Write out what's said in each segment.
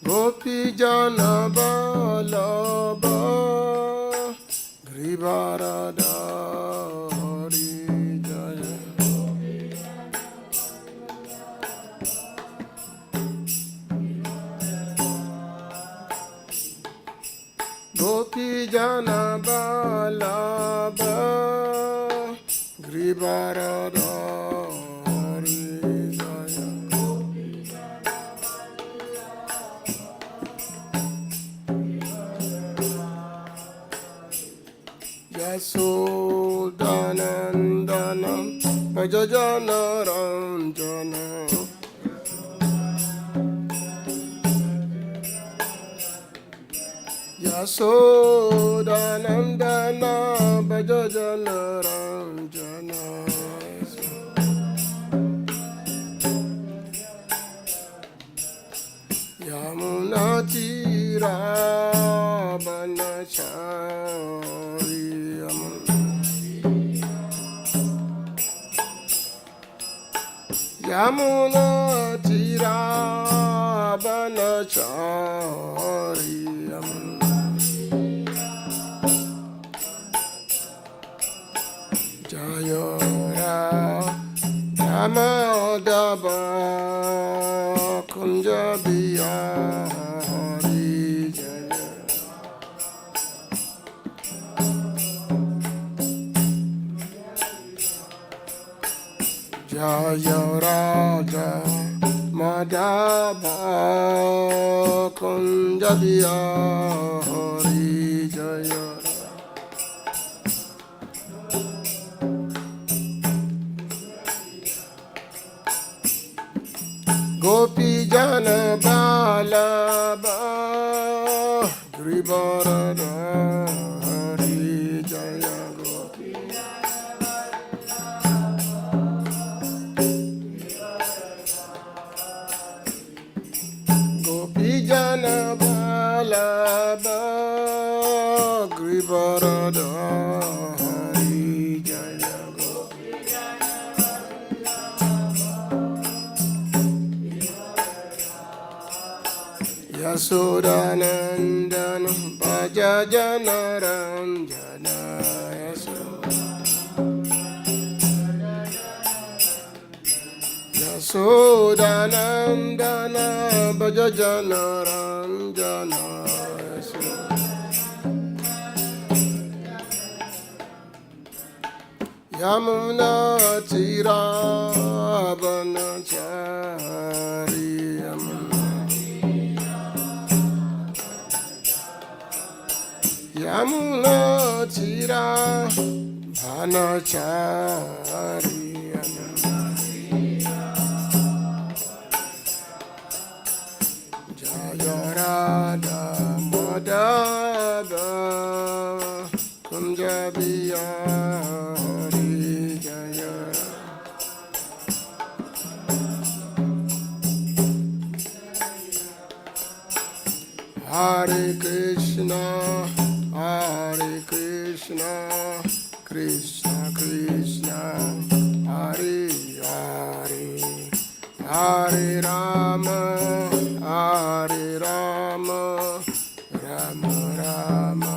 Gopijana Vallabha Giridharadhari Jaya Gopijana Vallabha Giridharadhari Jaya Yasodanandanam Bhajajana Ranjana Yasodanandana Bhajajana Ranjana Yamuna Tira Banachari Yamuna Tira Banachari Jaya Ramadava Kunjabiyari Jaya Jaya Raja Madhava Kunjabiyari Jaya Gopijana Vallabha Giridharadhari Jaya Gopijana Vallabha Giridharadhari Jaya Yasodanandana Bhajajana Ranjana Yasodanandana Bhajajana Ranjana Yamuna Tira Banachari Yamuna Tira Banachari Jaya Radha Madhava Kunjabiyari Jaya Hare Krishna Hare Krishna, Krishna Krishna, Hare Hare, Hare Rama, Hare Rama, Rama Rama,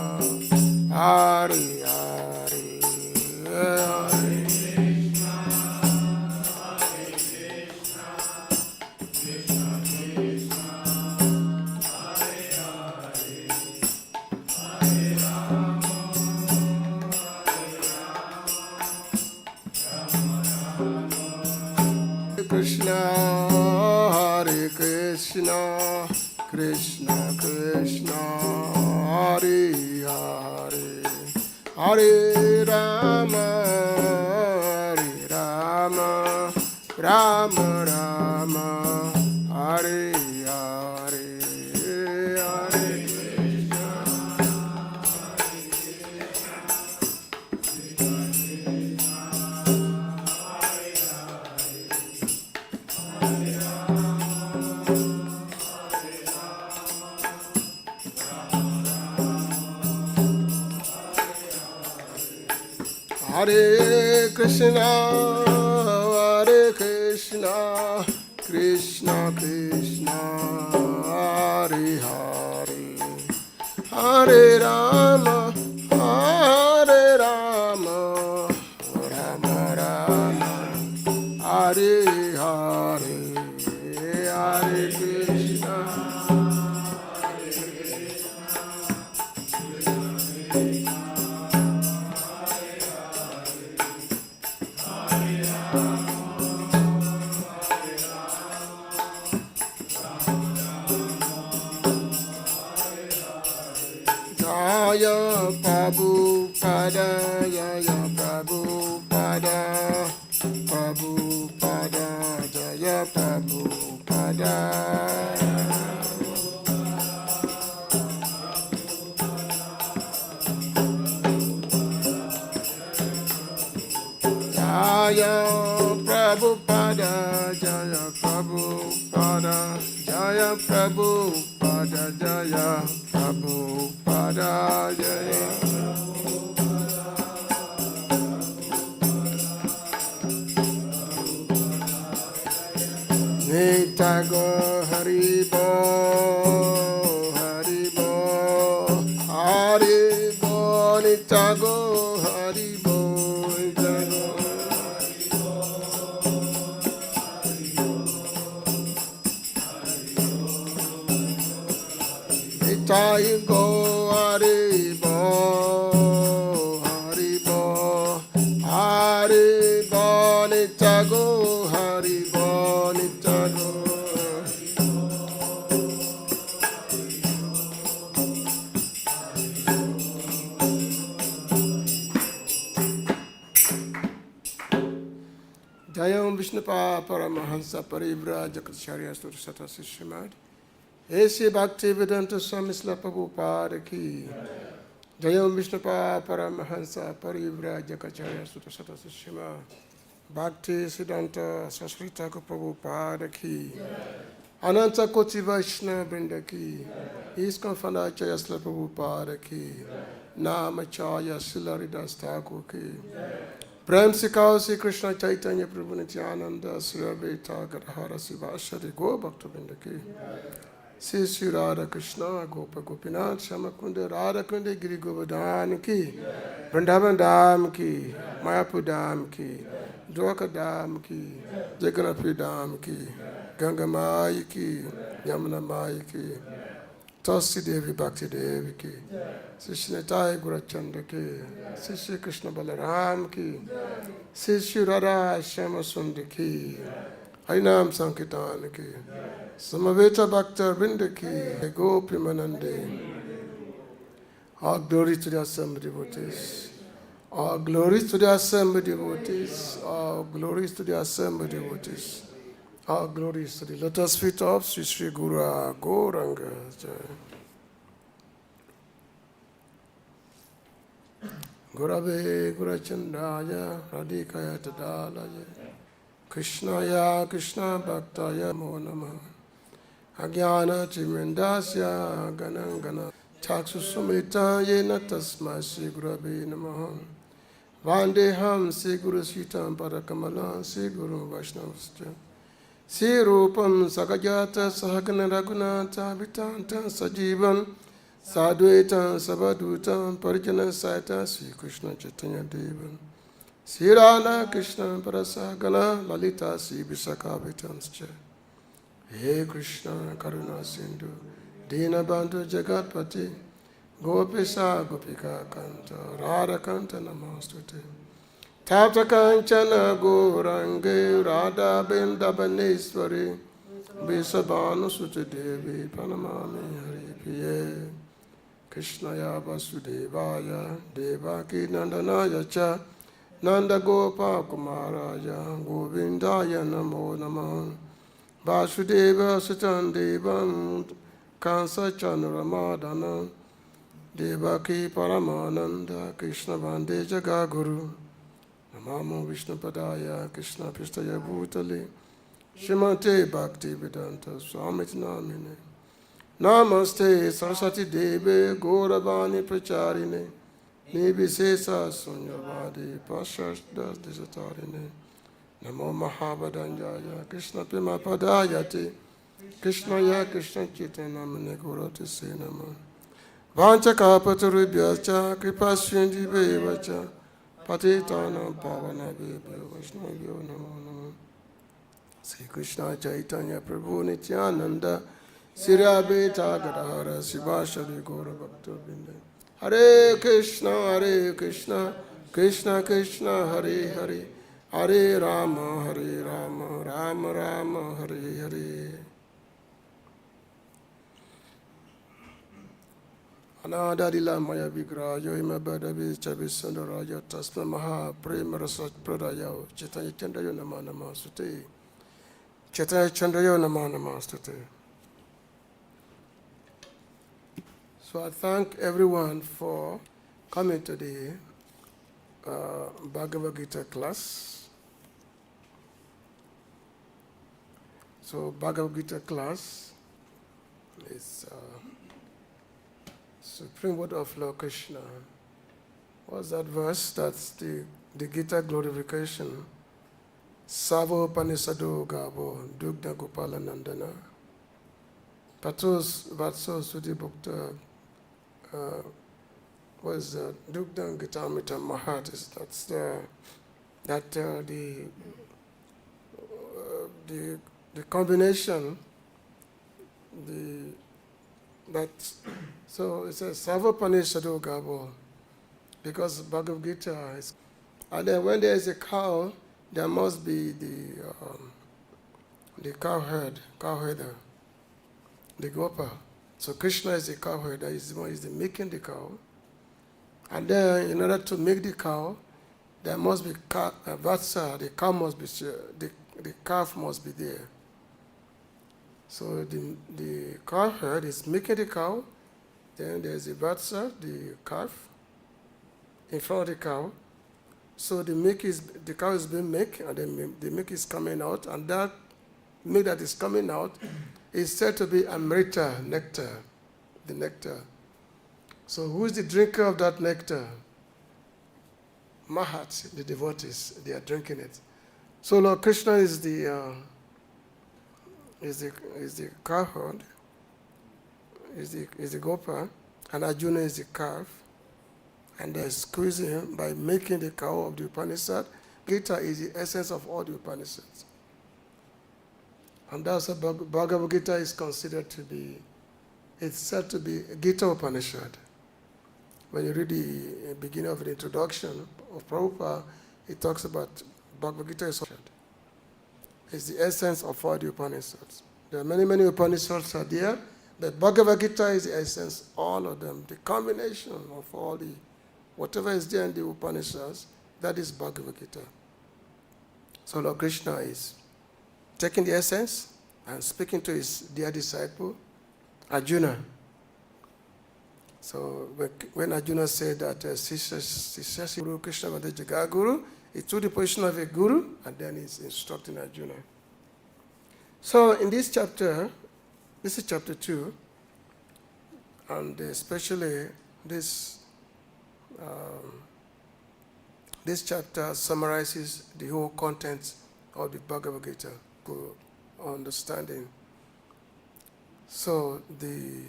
Hare Hare, Hare Krishna, Hare Krishna, Krishna Krishna, Hare Hare. Krishna, Hare Krishna, Krishna Krishna, Hare Hare, Hare Rama, Hare Rama, Rama Rama, Hare Hare, Hare Krishna, Hare Krishna, Krishna Krishna, Hare Hare, Hare Hare Krishna, Hare Krishna, Krishna Krishna, Hare Hare, Hare Rama, Hare Rama, Rama Rama, Hare Hare, Hare Krishna. Jaya Prabhupada, Jaya Prabhupada, Prabhupada, Jaya Prabhupada. Jaya Prabhupada, Jaya Prabhupada, Jaya Prabhupada, Jaya Prabhupada, Jaya. Nitago Haribo, Haribo, Haribo, Nitago Haribo, Nitago. Nitago Haribo, Haribo, Haribo, Nitago Haribo, Nitago. Jayam Vishnupā Paramahansa Parivrajakacharya Stotra-ratna Srimad Esi Bhaktivedanta Swami Srila Prabhupada Ki Jayam Vishnupā Paramahansa Parivrajakacharya Stotra-ratna Srimad Bhakti Siddhanta Saraswati Thakur Prabhupada Ki Ananta Koti Vaishnava Vrinda Ki ISKCON Founder-acharya Srila Prabhupada Ki Namacharya Srila Haridas Thakur Ki Prem Sikao Śrī Kṛṣṇa Chaitanya Prabhu Nityananda Sri Advaita Gadadhara Sivasari Go Bhakta Vrinda Ki Sri Radha-Krishna Gopa Gopinath Shyamakunda Radha-Kunda Giri Govardhan Ki Vrindavan Dham Ki Mayapur Dham Ki Dwarka Dham Ki Jagannath Dham Ki Ganga Maya Ki Yamuna Maya Ki Tulsi Devi Bhakti Devi Ki Sri Nitai Gurachanda Ki Sri Krishna Balaram Ki Sri Radha Shyama Sundar Ki Harinam Sankirtan Ki Samaveta Bhakta Vrinda Ki Gopi Manande. All glory to the assembled devotees. All glories to the assembled devotees. All glories to the assembled devotees. All glories to the lotus feet of Sri Sri Guru Gauranga. Gurave Gurachandaya Radhikaya Tadalaya Krishnaya Krishna Bhaktaya Mo Namah Agyana Chimendasya Ganangana Chaksusumita Yena Tasma Sri Gurave Namaha Vandeham Sri Guru Sitam Parakamala Sri Guru Vaishnavascha Sri Rupam Sakajata Sahagana Raghunatha Vitanta Sajivan Sadhuetam Sabadhutam Parijana Saita Sri Krishna Chaitanya Devan Sri Radha Krishna Parasagana Lalita Sri Visakhavitamscha He Krishna Karuna Sindhu Dina Bandhu Jagatpati Gopisa Gopika Kanta Radha Kanta Namastute Tapta Kanchana Gaurange Radha Bindabaneswari Visabhanu Suti Devi Panamami Hari Piye Krishnaya Vasudevaya Devaki Nandanaya Cha Nanda Gopa Kumaraya Govindaya Namo Namah Vasudeva Satan Devam Kansa Chanuramadana Devaki Paramananda Krishna Vande Jagaguru Namo Vishnu Padaya Krishna Pistaya Bhutale Shrimate Bhakti Vedanta Swami Namine Namaste Saraswati Deve Gauravani Pracharine Nibisesa Sunyavadi Paśāśda Disatarine Namo Mahabhadanjaya Krishna Prema Padayate Krishnaya Krishna Chaitanya Namane Gaurati Se Namah Vanchakapatarubhyacha Kripasyendivevacha Patitanam Pavanabhyo Vaishnavyo Namo Namo Sri Krishna Chaitanya Prabhu Nityananda Sri Advaita Gadadhara Sivasari Gaura Bhakta-vrinda Hare Krishna Krishna Krishna Hare Hare Hare Rama Rama Rama Hare Hare Anādādila maya vigrāya ima bhadavi chavisandaraja tasma maha prema rasa pradaya Chaitanya Chandraya nama namaste Chaitanya Chandraya nama namaste. So I thank everyone for coming to the Bhagavad Gita class. So Bhagavad Gita class is Supreme Word of Lord Krishna. What's that verse? That's the Gita glorification. Savo panisado gabo dugna gopala nandana. Patos vatso sudi bhakta. Was dugna gitamita mahat. That's the combination. So it says Savapani Sadhu Gabo, because Bhagavad Gita is, and then when there is a cow, there must be the cowherder, the gopa. So Krishna is the cowherder, is the milking the cow. And then in order to make the cow, there must be vatsa, the cow must be the calf must be there. So the cowherd is milking the cow, then there's the vatsa, the calf, in front of the cow. So the cow is being milked, and then the milk is coming out, and that milk that is coming out is said to be amrita, nectar, the nectar. So who is the drinker of that nectar? Mahats, the devotees, they are drinking it. So Lord Krishna is the cowherd, is the gopa, and Arjuna is the calf, and they're squeezing him by making the cow of the Upanishad. Gita is the essence of all the Upanishads. And that's what Bhagavad Gita is considered to be. It's said to be Gita Upanishad. When you read the beginning of the introduction of Prabhupada, it talks about Bhagavad Gita is It's the essence of all the Upanishads. There are many Upanishads are there, but Bhagavad Gita is the essence, all of them. The combination of all the, whatever is there in the Upanishads, that is Bhagavad Gita. So Lord Krishna is taking the essence and speaking to his dear disciple, Arjuna. So when Arjuna said that Sisya Guru Krishna Jaga Guru, he took the position of a guru, and then he's instructing Arjuna. So in this chapter, this is chapter 2, and especially this chapter summarizes the whole content of the Bhagavad Gita, for understanding. So the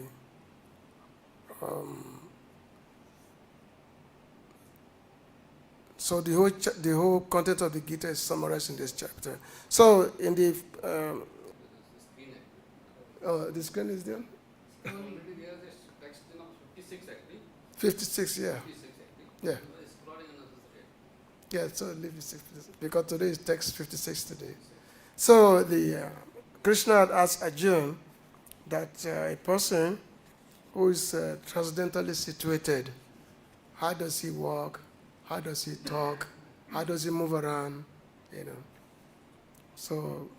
whole content of the Gita is summarized in this chapter. So in the the screen is there? Already there is text 56 actually. 56, yeah. 56 actually. Yeah. It's scrolling unnecessary. Yeah, so leave it 56, because today is text 56 today. So the Krishna had asked Arjuna that a person who is transcendentally situated, how does he walk? How does he talk? How does he move around? So,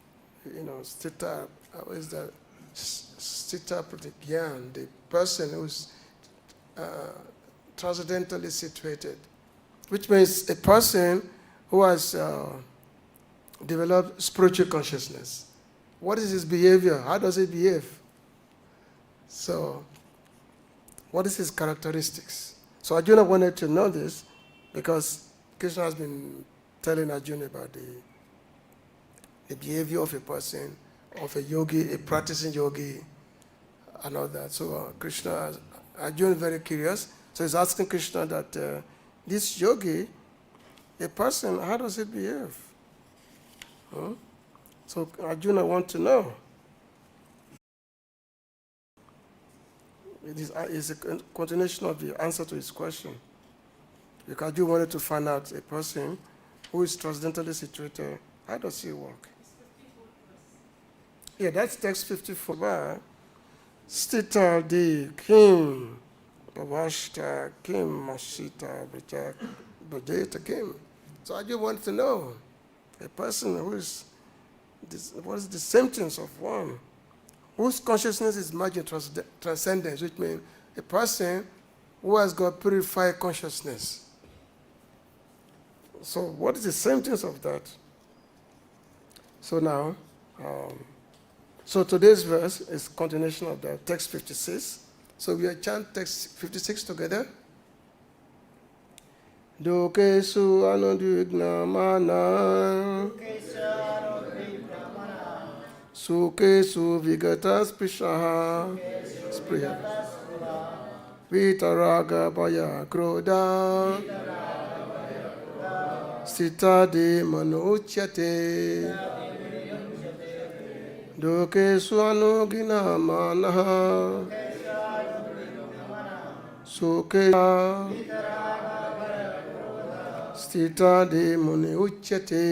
sthita, is the sthita-dhīr, the person who's transcendentally situated, which means a person who has developed spiritual consciousness. What is his behavior? How does he behave? So, what is his characteristics? So Arjuna wanted to know this because Krishna has been telling Arjuna about the behavior of a person of a yogi, a practicing yogi, and all that. So Krishna, Arjuna is very curious. So he's asking Krishna that this yogi, a person, how does it behave? Huh? So Arjuna wants to know. It is a continuation of the answer to his question. Because Arjuna wanted to find out a person who is transcendentally situated, how does he work? Yeah, that's text 54. Sthita-dhīr, kim, pavashta, kim, mashita, bhajeta, kim. So I just want to know a person who is, what is the symptoms of one whose consciousness is merging transcendence, which means a person who has got purified consciousness. So what is the symptoms of that? So now, so today's verse is continuation of the text 56. So we will chant text 56 together. Duḥkheṣu anudvigna-manāḥ sukheṣu vigata-spṛhaḥ vīta-rāga-bhaya-krodhaḥ sthita-dhīr ucyate duḥkheṣu anudvigna-manāḥ sukheṣu sthita-dhīr ucyate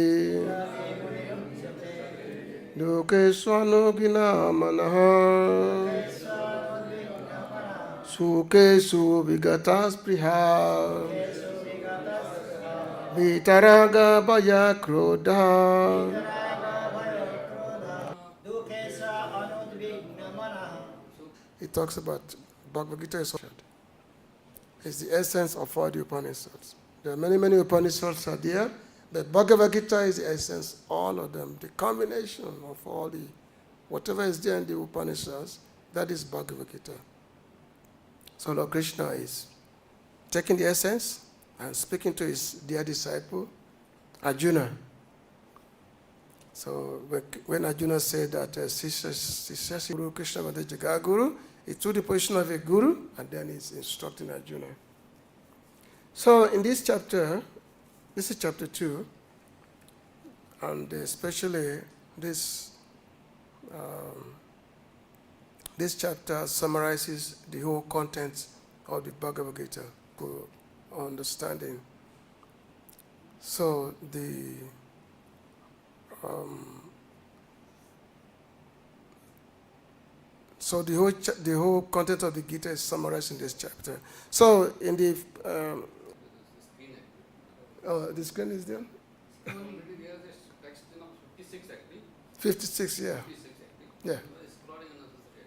duḥkheṣu anudvigna-manāḥ sukheṣu vigata-spṛhaḥ vīta-rāga-bhaya-krodhaḥ. He talks about Bhagavad Gita is the essence of all the Upanishads. There are many, many Upanishads are there, but Bhagavad Gita is the essence, all of them, the combination of all the, whatever is there in the Upanishads, that is Bhagavad Gita. So Lord Krishna is taking the essence and speaking to his dear disciple, Arjuna. So when Arjuna said that Guru Krishna Jagat Guru, he took the position of a guru and then he's instructing Arjuna. So in this chapter, this is chapter 2, and especially this chapter summarizes the whole content of the Bhagavad Gita for understanding. So the whole content of the Gita is summarized in this chapter. So in the the screen is there? Already there is text 56 actually. 56, yeah. 56 actually. Yeah. It's plotting another day.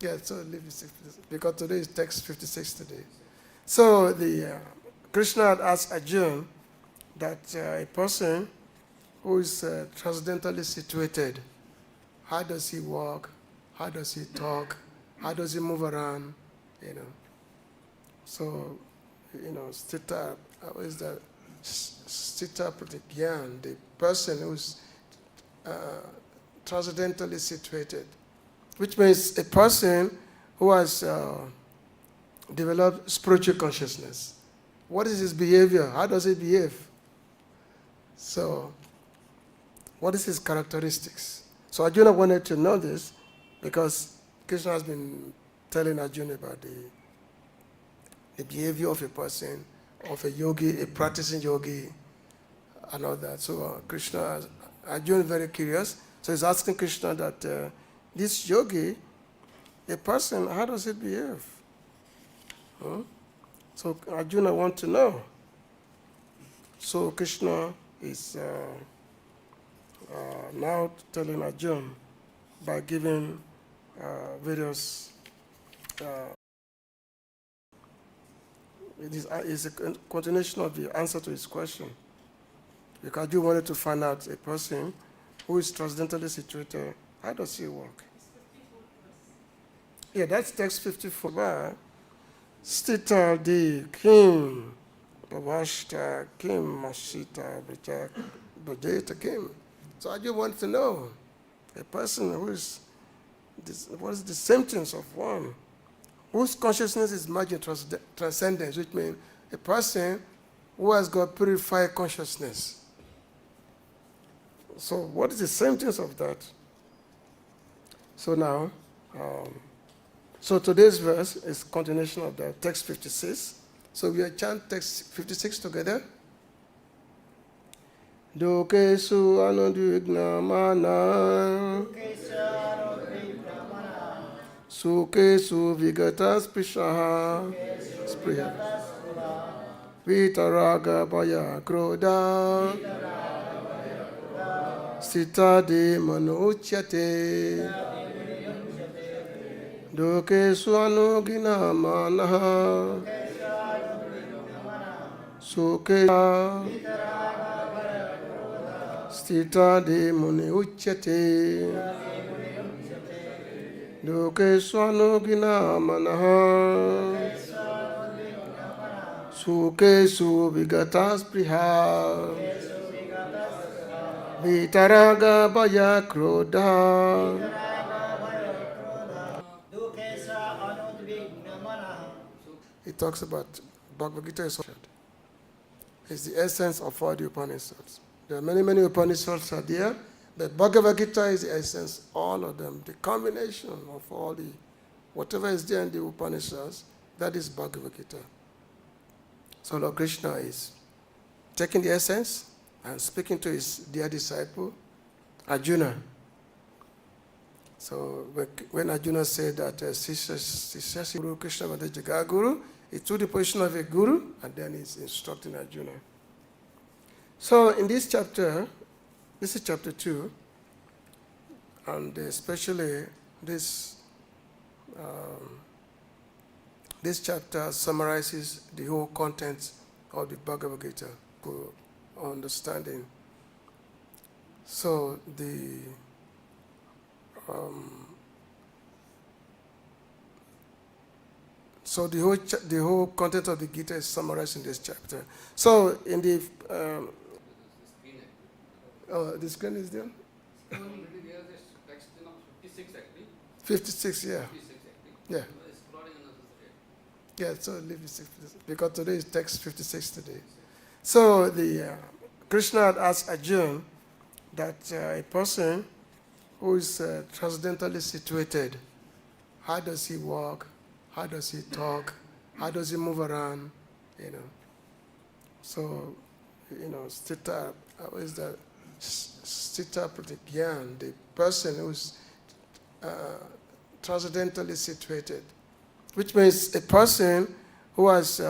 Yeah, so leave it 56, because today is text 56 today. So the Krishna had asked Arjuna that a person who is transcendentally situated, how does he walk? How does he talk? How does he move around? You know. So, you know, sthita-dhīr, the person who's transcendentally situated, which means a person who has developed spiritual consciousness. What is his behavior? How does he behave? So, what is his characteristics? So Arjuna wanted to know this because Krishna has been telling Arjuna about the behavior of a person, of a yogi, a practicing yogi, and all that. So Arjuna is very curious. So he's asking Krishna that this yogi, a person, how does it behave? Huh? So Arjuna wants to know. So Krishna is now telling Arjuna by giving various it is a continuation of the answer to his question. Because Arjuna wanted to find out a person who is transcendentally situated, how does he work? Yeah, that's text 54. Sthita-dhīr, kim, pavashta, kim, mashita, bhajeta, kim. So I just want to know A person who is, what is the symptoms of one whose consciousness is merged in transcendence, which means a person who has got purified consciousness. So what is the symptoms of that? So now, so today's verse is continuation of the text 56. So we will chant text 56 together. Duḥkheṣu anudvigna-manāḥ sukheṣu vigata-spṛhaḥ vīta-rāga-bhaya-krodhaḥ sthita-dhīr ucyate duḥkheṣu anudvigna-manāḥ sukheṣu sthita-dhīr ucyate duḥkheṣu anudvigna-manāḥ sukheṣu vigata-spṛhaḥ vīta-rāga-bhaya-krodhaḥ. He talks about Bhagavad Gita is the essence of all the Upanishads. There are many Upanishads are there, but Bhagavad Gita is the essence, all of them, the combination of all the, whatever is there in the Upanishads, that is Bhagavad Gita. So Lord Krishna is taking the essence and speaking to his dear disciple, Arjuna. So when Arjuna said that Guru Krishna was the Jagaguru, he took the position of a guru and then he's instructing Arjuna. So in this chapter, this is chapter 2, and especially this chapter summarizes the whole content of the Bhagavad Gita for understanding. So the whole content of the Gita is summarized in this chapter. So in the the screen is there? Already there is text 56 actually. 56, yeah. 56 actually. Yeah. Scrolling another slide. Yeah, so leave it 56, because today is text 56 today. So the Krishna had asked Arjuna that a person who is transcendentally situated, how does he walk? How does he talk? How does he move around? So, sthita, is the sthita-dhīr, the person who's transcendentally situated, which means a person who has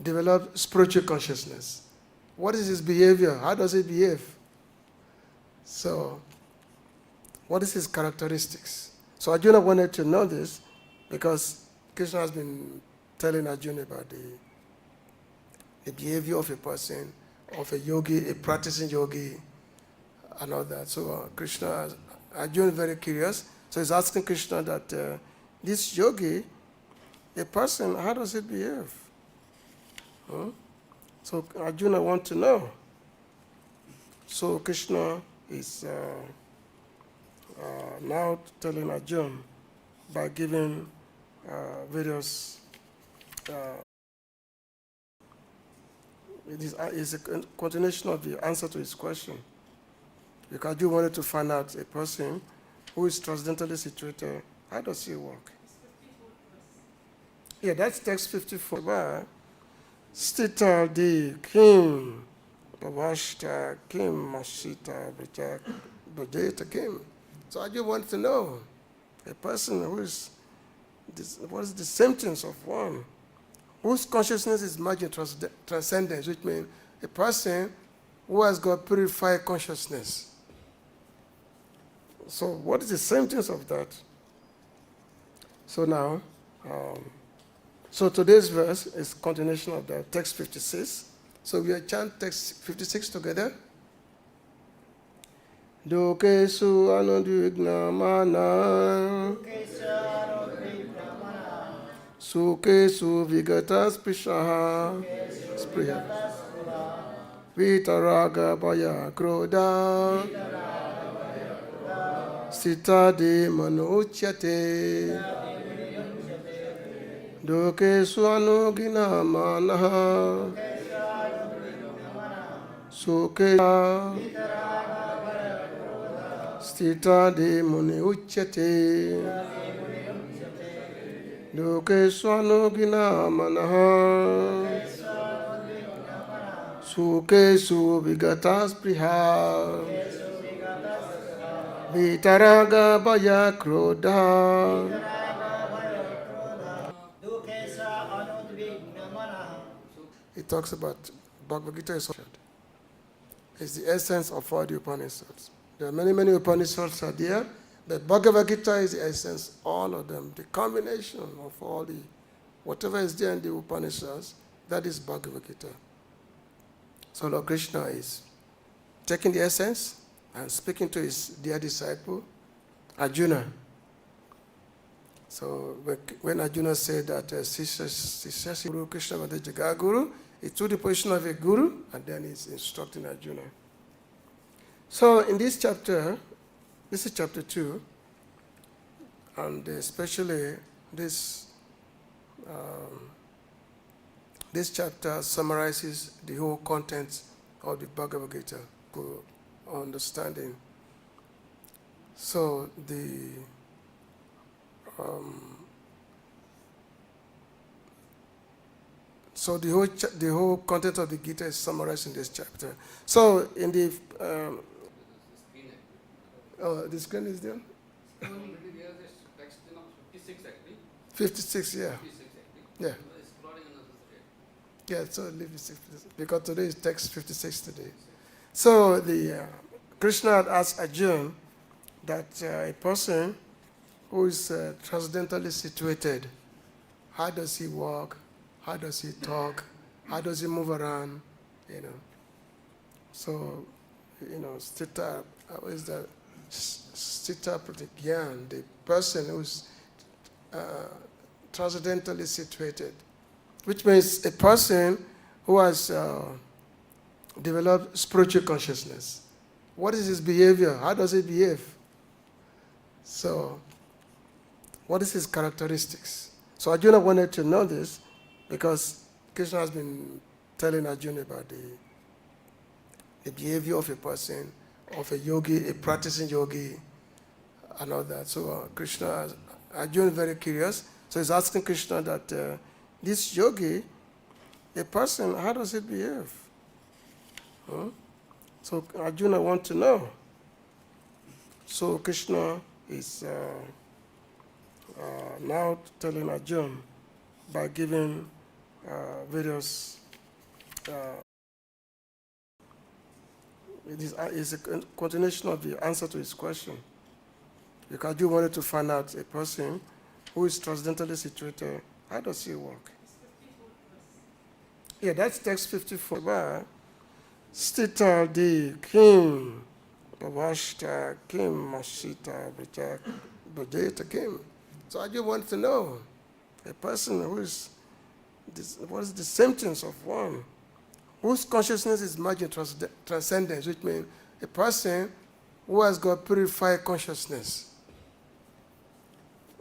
developed spiritual consciousness. What is his behavior? How does he behave? So, what is his characteristics? So Arjuna wanted to know this because Krishna has been telling Arjuna about the behavior of a person, of a yogi, a practicing yogi, and all that. So Arjuna is very curious. So he's asking Krishna that this yogi, a person, how does it behave? So Arjuna wants to know. So Krishna is now telling Arjuna by giving various it is a continuation of the answer to his question. Because Arjuna wanted to find out a person who is transcendentally situated, how does he work? Yeah, that's text 54. Sthita-dhīr, kim, pavashta, kim, mashita, bhajeta, kim. So I just want to know a person who is, what is the symptoms of one whose consciousness is merged in transcendence, which means a person who has got purified consciousness. So what is the symptoms of that? So now, so today's verse is continuation of the text 56. So we will chant text 56 together. Duḥkheṣu anudvigna-manāḥ sukheṣu vigata-spṛhaḥ vīta-rāga-bhaya-krodhaḥ sthita-dhīr duḥkheṣu anudvigna-manāḥ sukheṣu sthita-dhīr ucyate duḥkheṣu anudvigna-manāḥ sukheṣu vigata-spṛhaḥ vīta-rāga-bhaya-krodhaḥ. It talks about Bhagavad Gita is the essence of all the Upanishads. There are many Upanishads are there, but Bhagavad Gita is the essence, all of them. The combination of all the, whatever is there in the Upanishads, that is Bhagavad Gita. So Lord Krishna is taking the essence and speaking to his dear disciple, Arjuna. So when Arjuna said that Sishya Guru Krishna was the Jagaguru, he took the position of a guru and then he's instructing Arjuna. So in this chapter, this is chapter 2, and especially this chapter summarizes the whole contents of the Bhagavad Gita, good understanding. So the whole content of the Gita is summarized in this chapter. So in the the screen is there? Already there is text 56 actually. 56, yeah. 56 actually. Yeah. It's scrolling unnecessary. Yeah, so leave it 56, because today is text 56 today. So the Krishna had asked Arjuna that a person who is transcendentally situated, how does he walk? How does he talk? How does he move around? So, sthita, is the sthita-dhīr, the person who's transcendentally situated, which means a person who has developed spiritual consciousness. What is his behavior? How does he behave? So, what is his characteristics? So Arjuna wanted to know this because Krishna has been telling Arjuna about the behavior of a person, of a yogi, a practicing yogi, and all that. So Arjuna is very curious. So he's asking Krishna that this yogi, a person, how does it behave? So Arjuna wants to know. So Krishna is now telling Arjuna by giving various it is a continuation of the answer to his question. Because Arjuna wanted to find out a person who is transcendentally situated, how does he work? Yeah, that's text 54. Sthita-dhīr kim pavashta kim masita bhajeta kim. So I just want to know a person who is what is the symptoms of one whose consciousness is merging transcendence, which means a person who has got purified consciousness.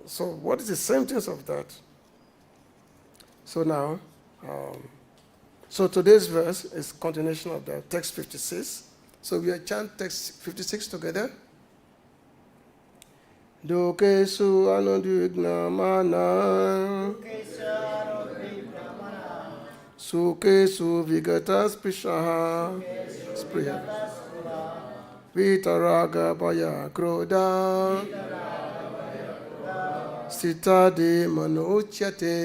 So what is the symptoms of that? So now, so today's verse is continuation of the text 56. So we will chant text 56 together. Duḥkheṣu anudvigna-manāḥ sukheṣu vigata-spṛhaḥ vīta-rāga-bhaya-krodhaḥ sthita-dhīr ucyate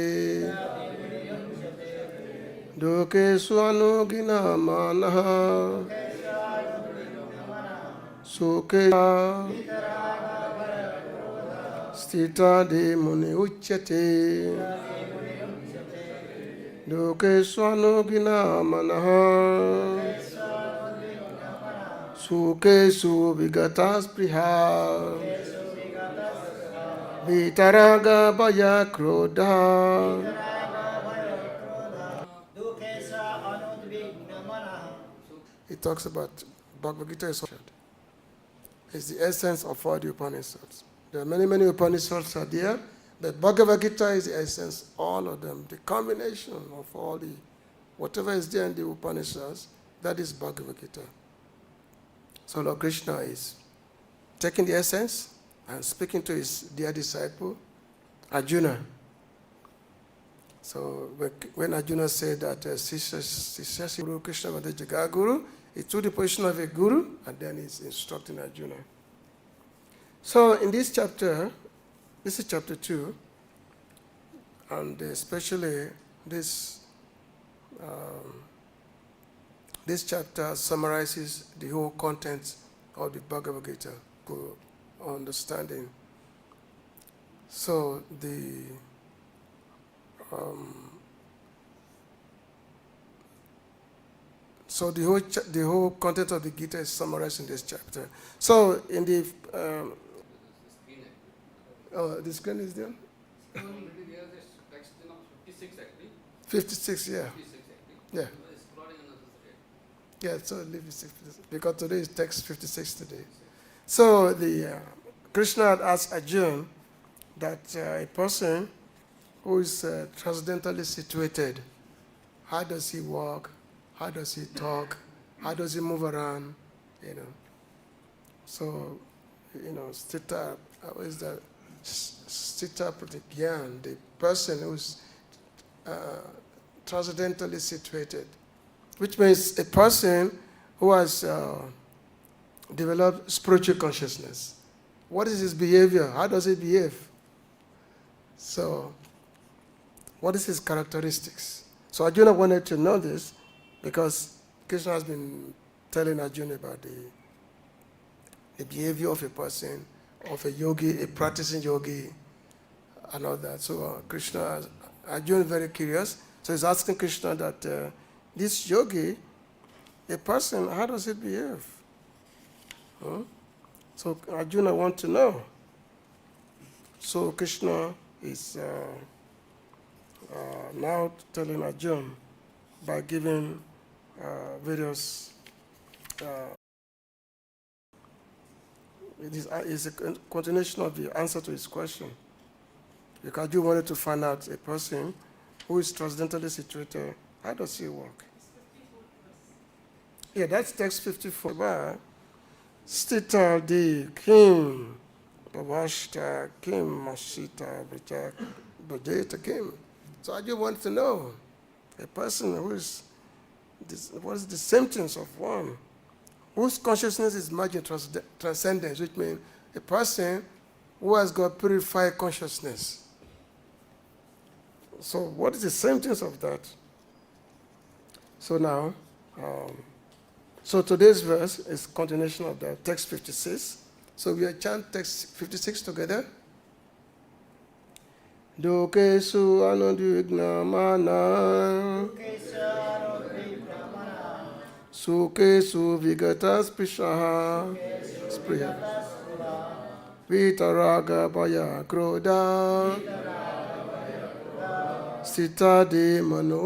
duḥkheṣu anudvigna-manāḥ sukheṣu sthita-dhīr ucyate duḥkheṣu anudvigna-manāḥ sukheṣu vigata-spṛhaḥ vīta-rāga-bhaya-krodhaḥ. It talks about Bhagavad Gita is is the essence of all the Upanishads. There are many Upanishads are there, but Bhagavad Gita is the essence, all of them. The combination of all the, whatever is there in the Upanishads, that is Bhagavad Gita. So Lord Krishna is taking the essence and speaking to his dear disciple, Arjuna. So when Arjuna said that Sishya Guru Krishna was the Jagaguru, he took the position of a guru and then he's instructing Arjuna. So in this chapter, this is chapter 2, and especially this chapter summarizes the whole content of the Bhagavad Gita for understanding. So the whole content of the Gita is summarized in this chapter. So in the the screen is there? Already there is text in 56 actually. 56, yeah. 56 actually. Yeah. It's scrolling another slide. Yeah, so leave it 56, because today is text 56 today. So the Krishna had asked Arjuna that a person who is transcendentally situated, how does he walk? How does he talk? How does he move around? So, sthita, is that sthita-dhīr, the person who's transcendentally situated, which means a person who has developed spiritual consciousness. What is his behavior? How does he behave? So, what is his characteristics? So Arjuna wanted to know this because Krishna has been telling Arjuna about the behavior of a person, of a yogi, a practicing yogi, and all that. So Arjuna is very curious. So he's asking Krishna that this yogi, a person, how does it behave? So Arjuna wants to know. So Krishna is now telling Arjuna by giving various it is a continuation of the answer to his question. Because you wanted to find out a person who is transcendentally situated, how does he work? Yeah, that's text 54. Sthita-dhīr, kim, bhavashta, kim, mashita, bhajeta, kim. So I just want to know a person who is, what is the symptoms of one whose consciousness is merged in transcendence, which means a person who has got purified consciousness. So what is the symptoms of that? So now, so today's verse is continuation of the text 56. So we will chant text 56 together. Duḥkheṣu anudvigna-manāḥ sukheṣu vigata-spṛhaḥ vīta-rāga-bhaya-krodhaḥ sthita-dhīr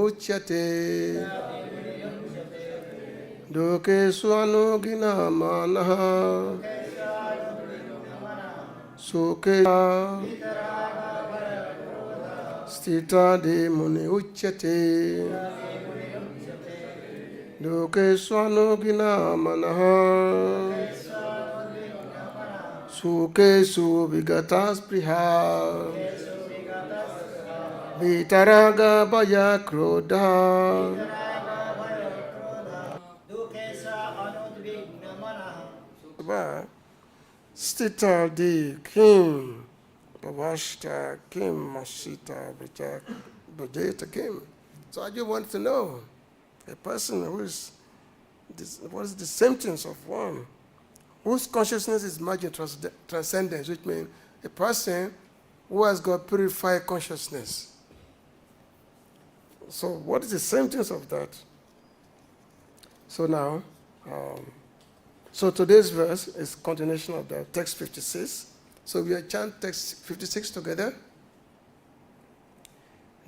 ucyate duḥkheṣu anudvigna-manāḥ sukheṣu sthita-dhīr ucyate duḥkheṣu anudvigna-manāḥ sukheṣu vigata-spṛhaḥ vīta-rāga-bhaya-krodhaḥ sthita-dhīr, kim, bhavashta, kim, mashita, bhajeta, kim. So I just want to know a person who is, what is the symptoms of one whose consciousness is merged in transcendence, which means a person who has got purified consciousness. So what is the symptoms of that? So now, so today's verse is continuation of the text 56. So we will chant text 56 together.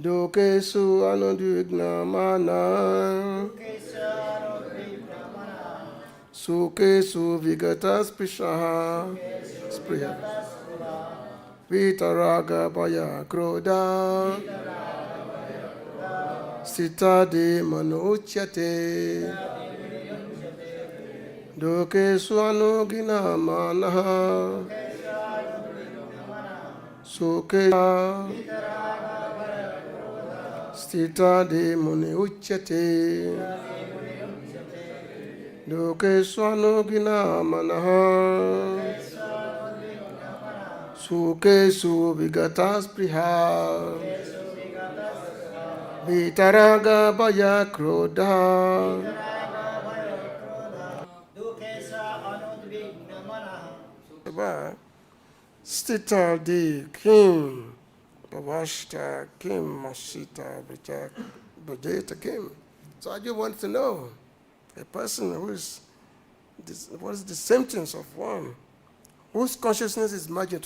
Duḥkheṣu anudvigna-manāḥ sukheṣu vigata-spṛhaḥ vīta-rāga-bhaya-krodhaḥ sthita-dhīr ucyate duḥkheṣu anudvigna-manāḥ sukheṣu sthita-dhīr ucyate duḥkheṣu anudvigna-manāḥ sukheṣu vigata-spṛhaḥ vīta-rāga-bhaya-krodhaḥ sthita-dhīr kim pavashta kim masita bhajeta kim. So I just want to know a person who is what is the symptoms of one whose consciousness is merging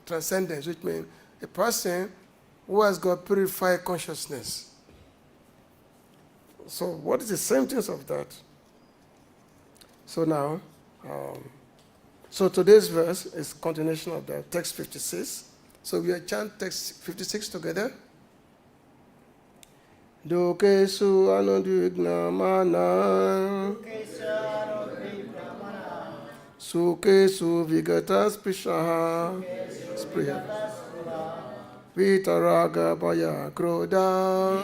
transcendence, which means a person who has got purified consciousness. So what is the symptoms of that? So now, so today's verse is continuation of the text 56. So we will chant text 56 together. Duḥkheṣu anudvigna-manāḥ sukheṣu vigata-spṛhaḥ vīta-rāga-bhaya-krodhaḥ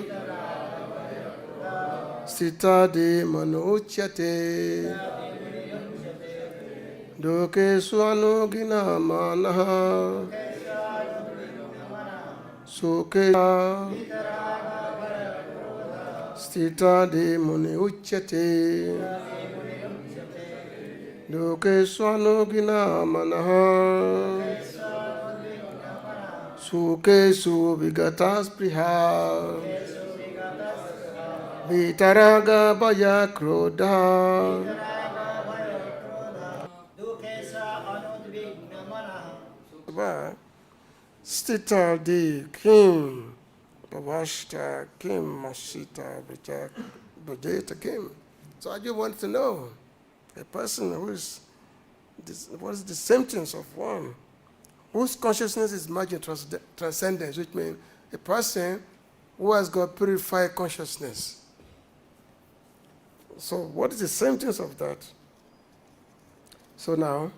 sthita-dhīr ucyate duḥkheṣu anudvigna-manāḥ sukheṣu sthita-dhīr ucyate duḥkheṣu anudvigna-manāḥ sukheṣu vigata-spṛhaḥ vīta-rāga-bhaya-krodhaḥ sthita-dhīr kim pavashta kim masita bhajeta kim. So I just want to know a person who is what is the symptoms of one whose consciousness is merging transcendence, which means a person who has got purified consciousness. So what is the symptoms of that? So now,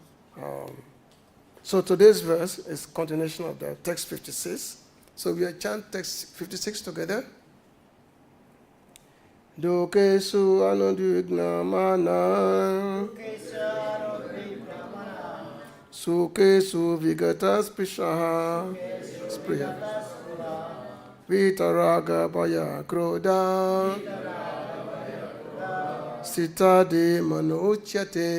so today's verse is continuation of the text 56. So we will chant text 56 together. Duḥkheṣu anudvigna-manāḥ sukheṣu vigata-spṛhaḥ vīta-rāga-bhaya-krodhaḥ sthita-dhīr ucyate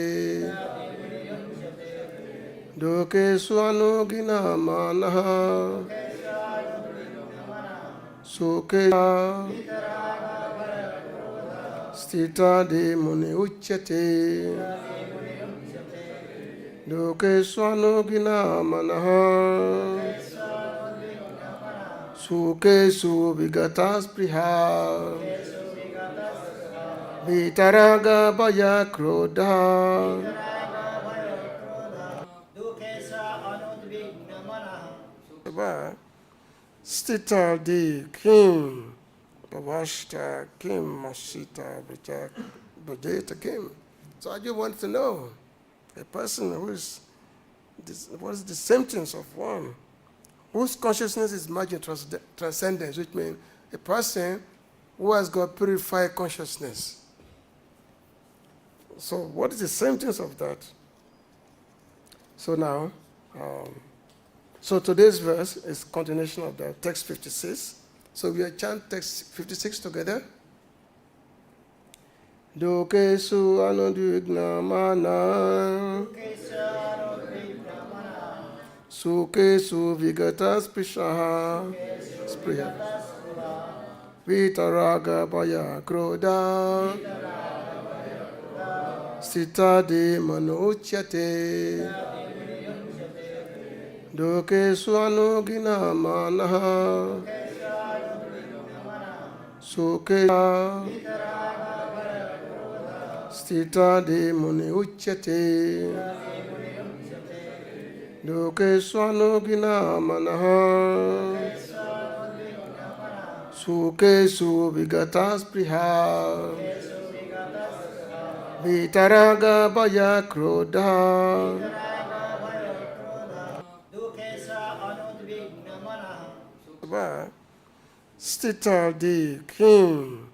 duḥkheṣu anudvigna-manāḥ sukheṣu sthita-dhīr ucyate duḥkheṣu anudvigna-manāḥ sukheṣu vigata-spṛhaḥ vīta-rāga-bhaya-krodhaḥ sthita-dhīr kim pavashta kim masita bhajeta kim. So I just want to know a person who is what is the symptoms of one whose consciousness is merging transcendence, which means a person who has got purified consciousness. So what is the symptoms of that? So now, so today's verse is continuation of the text 56. So we will chant text 56 together. Duḥkheṣu anudvigna-manāḥ sukheṣu vigata-spṛhaḥ vīta-rāga-bhaya-krodhaḥ sthita-dhīr ucyate duḥkheṣu anudvigna-manāḥ sukheṣu sthita-dhīr muni ucyate duḥkheṣu anudvigna-manāḥ sukheṣu vigata-spṛhaḥ vīta-rāga-bhaya-krodhaḥ sthita-dhīr kim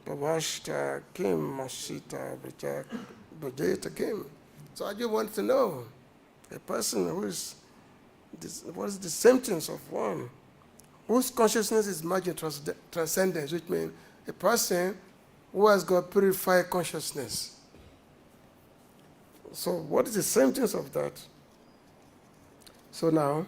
pavashta kim masita bhajeta kim. So I just want to know a person who is what is the symptoms of one whose consciousness is merging transcendence, which means a person who has got purified consciousness. So what is the symptoms of that? So now,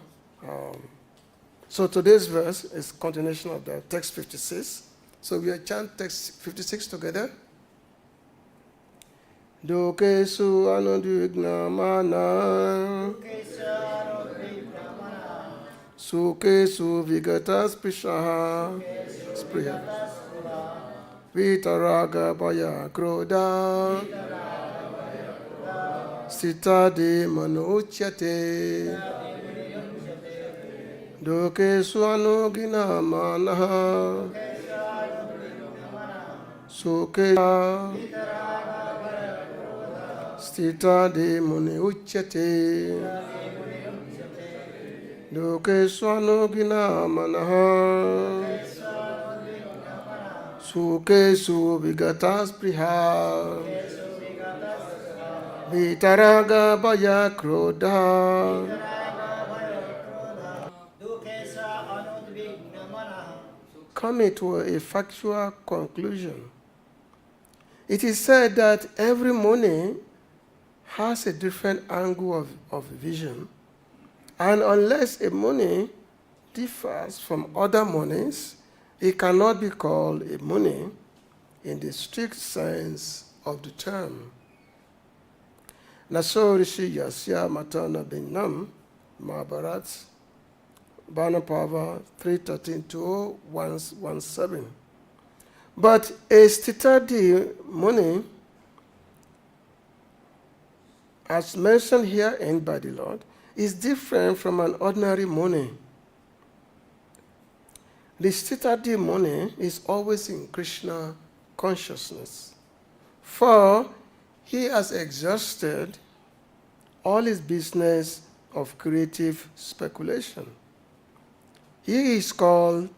so today's verse is continuation of the text 56. So we will chant text 56 together. Duḥkheṣu anudvigna-manāḥ sukheṣu vigata-spṛhaḥ vīta-rāga-bhaya-krodhaḥ sthita-dhīr ucyate duḥkheṣu anudvigna-manāḥ sukheṣu sthita-dhīr ucyate duḥkheṣu anudvigna-manāḥ sukheṣu vigata-spṛhaḥ vīta-rāga-bhaya-krodhaḥ. Coming to a factual conclusion, it is said that every muni has a different angle of vision, and unless a muni differs from other munis, it cannot be called a muni in the strict sense of the term. Nāsāv ṛṣir yasya matana binnam Mahabharat Vana-parva 3:13-117. But a sthita-dhīr muni, as mentioned herein by the Lord, is different from an ordinary muni. The sthita-dhīr muni is always in Krishna consciousness, for he has exhausted all his business of creative speculation. He is called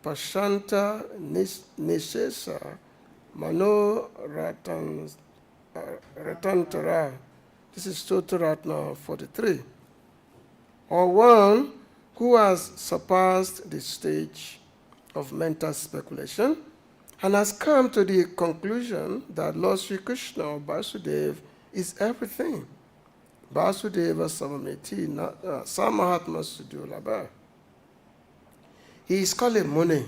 praśānta-niḥśeṣa-mano-rathāntara. This is Stotra-ratna 43. Or one who has surpassed the stage of mental speculation and has come to the conclusion that Lord Śrī Kṛṣṇa or Vasudeva is everything. Vasudeva Samamiti Samahatma su-durlabhaḥ. He is called a muni,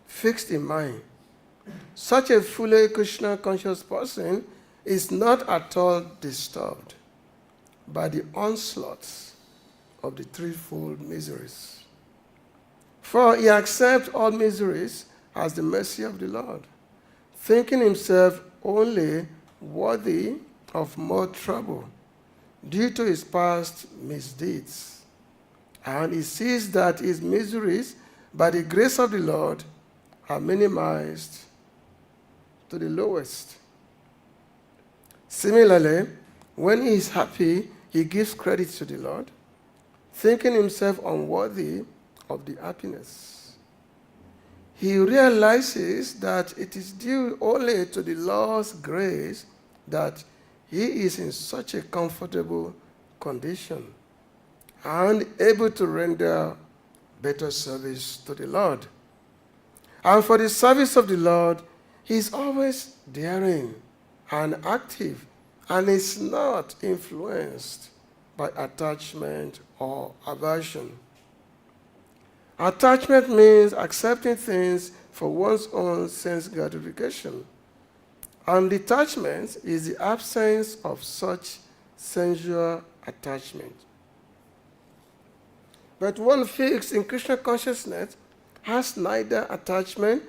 fixed in mind. Such a fully Krishna conscious person is not at all disturbed by the onslaughts of the threefold miseries. For he accepts all miseries as the mercy of the Lord, thinking himself only worthy of more trouble due to his past misdeeds. And he sees that his miseries, by the grace of the Lord, are minimized to the lowest. Similarly, when he is happy, he gives credit to the Lord, thinking himself unworthy of the happiness. He realizes that it is due only to the Lord's grace that he is in such a comfortable condition and able to render better service to the Lord. And for the service of the Lord, he is always daring and active and is not influenced by attachment or aversion. Attachment means accepting things for one's own sense gratification. And detachment is the absence of such sensual attachment. But one fixed in Krishna consciousness has neither attachment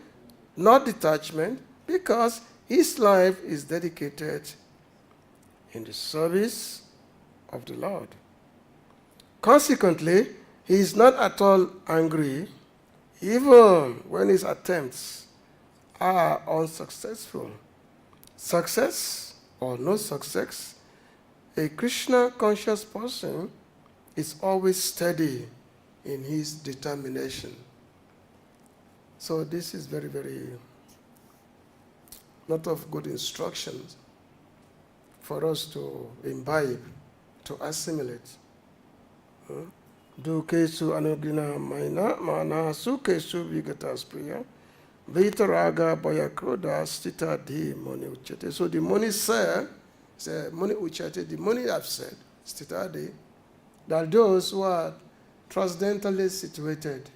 nor detachment because his life is dedicated in the service of the Lord. Consequently, he is not at all angry even when his attempts are unsuccessful. Success or no success, a Krishna-conscious person is always steady in his determination. So this is very, very lot of good instructions for us to imbibe, to assimilate. Duḥkheṣu anudvigna-manāḥ sukheṣu vigata-spṛhaḥ vīta-rāga-bhaya-krodhaḥ sthita-dhīr muni ucyate. So the muni said, muni ucyate, the muni have said, sthita-dhīr, that those who are transcendentally situated,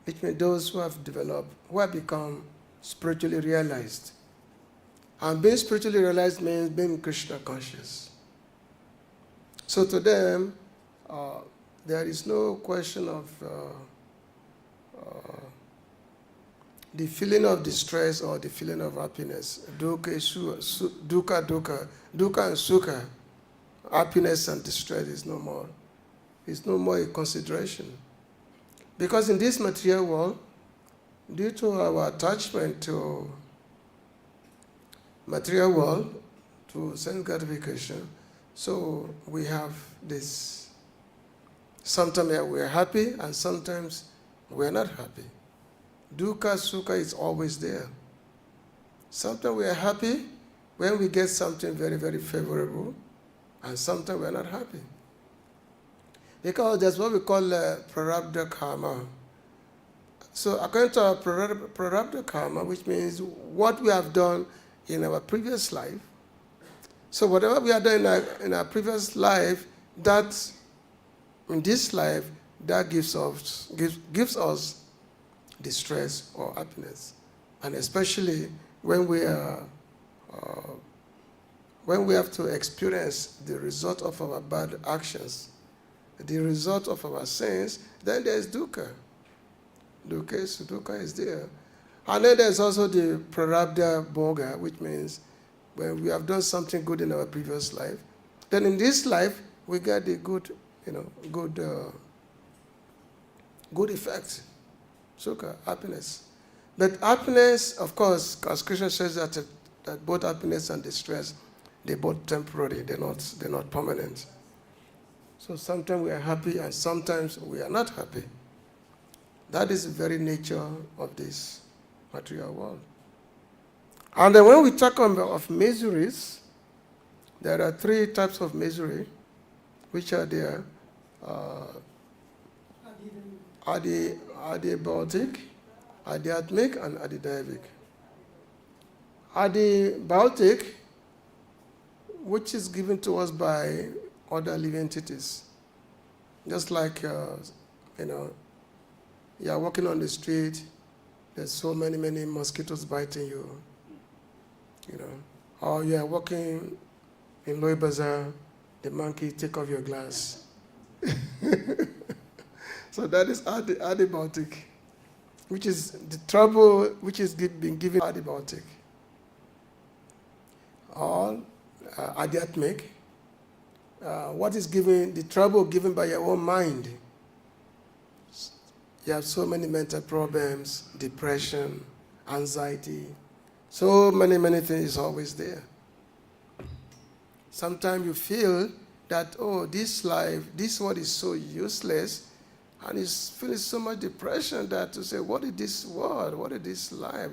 which means those who have developed, who have become spiritually realized. And being spiritually realized means being Krishna conscious. So to them, there is no question of the feeling of distress or the feeling of happiness. Duḥkheṣu, dukkha and sukha, happiness and distress is no more. It's no more a consideration. Because in this material world, due to our attachment to material world, to sense gratification, so we have this. Sometimes we are happy and sometimes we are not happy. Dukkha, sukha is always there. Sometimes we are happy when we get something very, very favorable, and sometimes we are not happy. Because that's what we call prarabdha karma. So according to our prarabdha karma, which means what we have done in our previous life, so whatever we have done in our previous life, that in this life, that gives us distress or happiness. And especially when we have to experience the result of our bad actions, the result of our sins, then there's dukkha. Dukkha is there. And then there's also the prarabdha bhoga, which means when we have done something good in our previous life, then in this life we get the good effect. Sukha, happiness. But happiness, of course, as Krishna says that both happiness and distress, they're both temporary, they're not permanent. So sometimes we are happy and sometimes we are not happy. That is the very nature of this material world. And then when we talk of miseries, there are three types of misery which are there. Adi-bhautik, adhyatmic, and adi-daivic. Adi-bhautik, which is given to us by other living entities. Just like, you are walking on the street, there's so many mosquitoes biting you, Or you are walking in Loy Bazaar, the monkey take off your glass. So that is adi-bhautik, which is the trouble which is being given adi-bhautik. Or adhyatmic, what is given, the trouble given by your own mind. You have so many mental problems, depression, anxiety, so many things always there. Sometimes you feel that, this life, this world is so useless, and you feel so much depression that you say, what is this world? What is this life?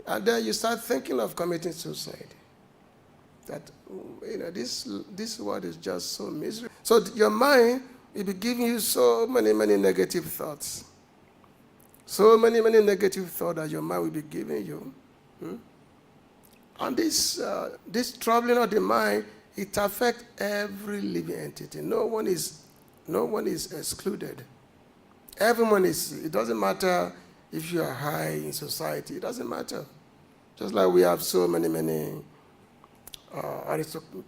And then you start thinking of committing suicide. That, this world is just so miserable. So your mind will be giving you so many negative thoughts. So many negative thoughts that your mind will be giving you. And this troubling of the mind, it affects every living entity. No one is excluded. Everyone is. It doesn't matter if you are high in society. It doesn't matter. Just like we have so many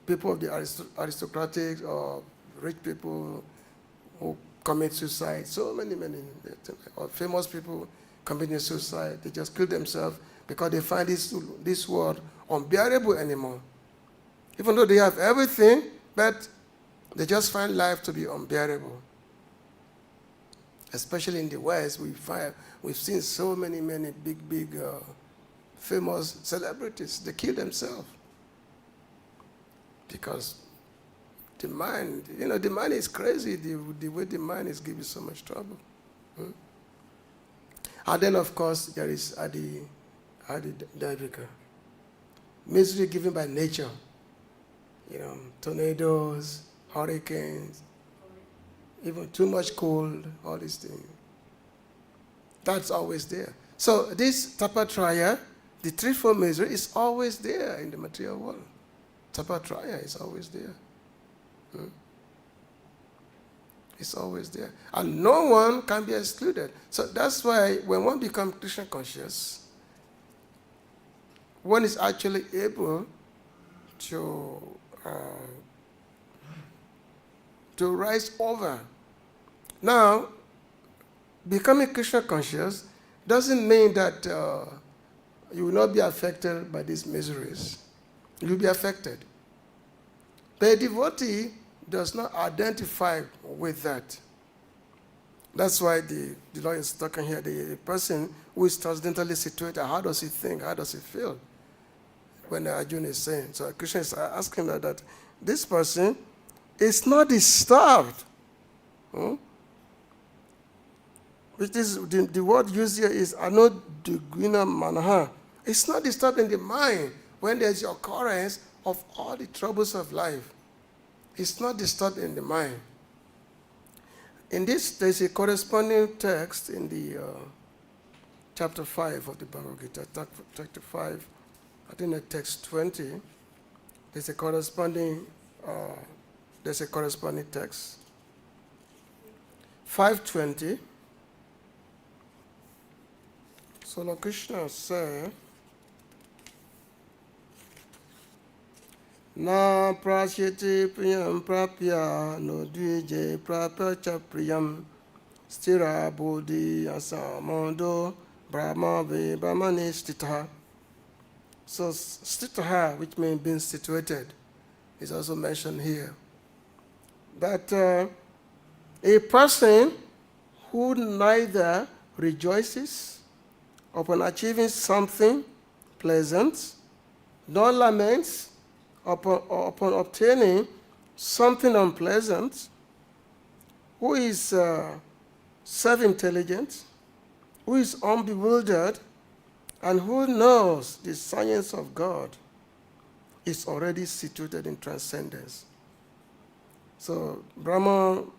people of the aristocratic or rich people who commit suicide. So many or famous people committing suicide. They just kill themselves because they find this world unbearable anymore. Even though they have everything, but they just find life to be unbearable. Especially in the West, we've seen so many big famous celebrities. They kill themselves because the mind, the mind is crazy. The way the mind is giving so much trouble. And then, of course, there is adivika. Misery given by nature. Tornadoes, hurricanes, even too much cold, all these things. That's always there. So this tapatraya, the threefold misery, is always there in the material world. Tapatraya is always there. It's always there. And no one can be excluded. So that's why when one becomes Krishna conscious, one is actually able to rise over. Now, becoming Krishna conscious doesn't mean that you will not be affected by these miseries. You will be affected. But a devotee does not identify with that. That's why the Lord is talking here, the person who is transcendentally situated, how does he think, how does he feel? When Arjuna is saying, so Krishna is asking that this person is not disturbed. Which is, the word used here is anudvigna-manāḥ. It's not disturbed in the mind when there's the occurrence of all the troubles of life. It's not disturbed in the mind. In this, there's a corresponding text in the chapter 5 of the Bhagavad Gita, chapter 5, I think at text 20, there's a corresponding text. 5:20. So Lord Krishna said, Na praśyate priyam prapya no dvije prapya priyam stira bodhi asamando brahma ve brahmane sthita. So sthita-dhīr, which means being situated, is also mentioned here. That a person who neither rejoices upon achieving something pleasant, nor laments upon obtaining something unpleasant, who is self-intelligent, who is unbewildered, and who knows the science of God, is already situated in transcendence. So, Brahmane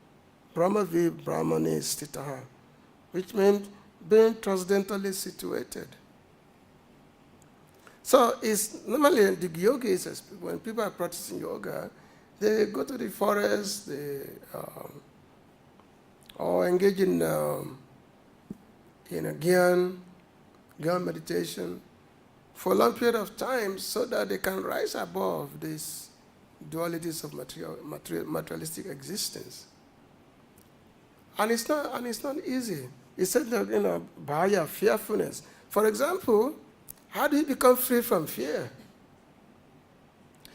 sthita-dhīr, which means being transcendentally situated. So, it's normally the yogis, when people are practicing yoga, they go to the forest, they or engage in gyan meditation for a long period of time so that they can rise above these dualities of materialistic existence. And it's not easy. It's said that, bhaya, fearfulness. For example, how do you become free from fear?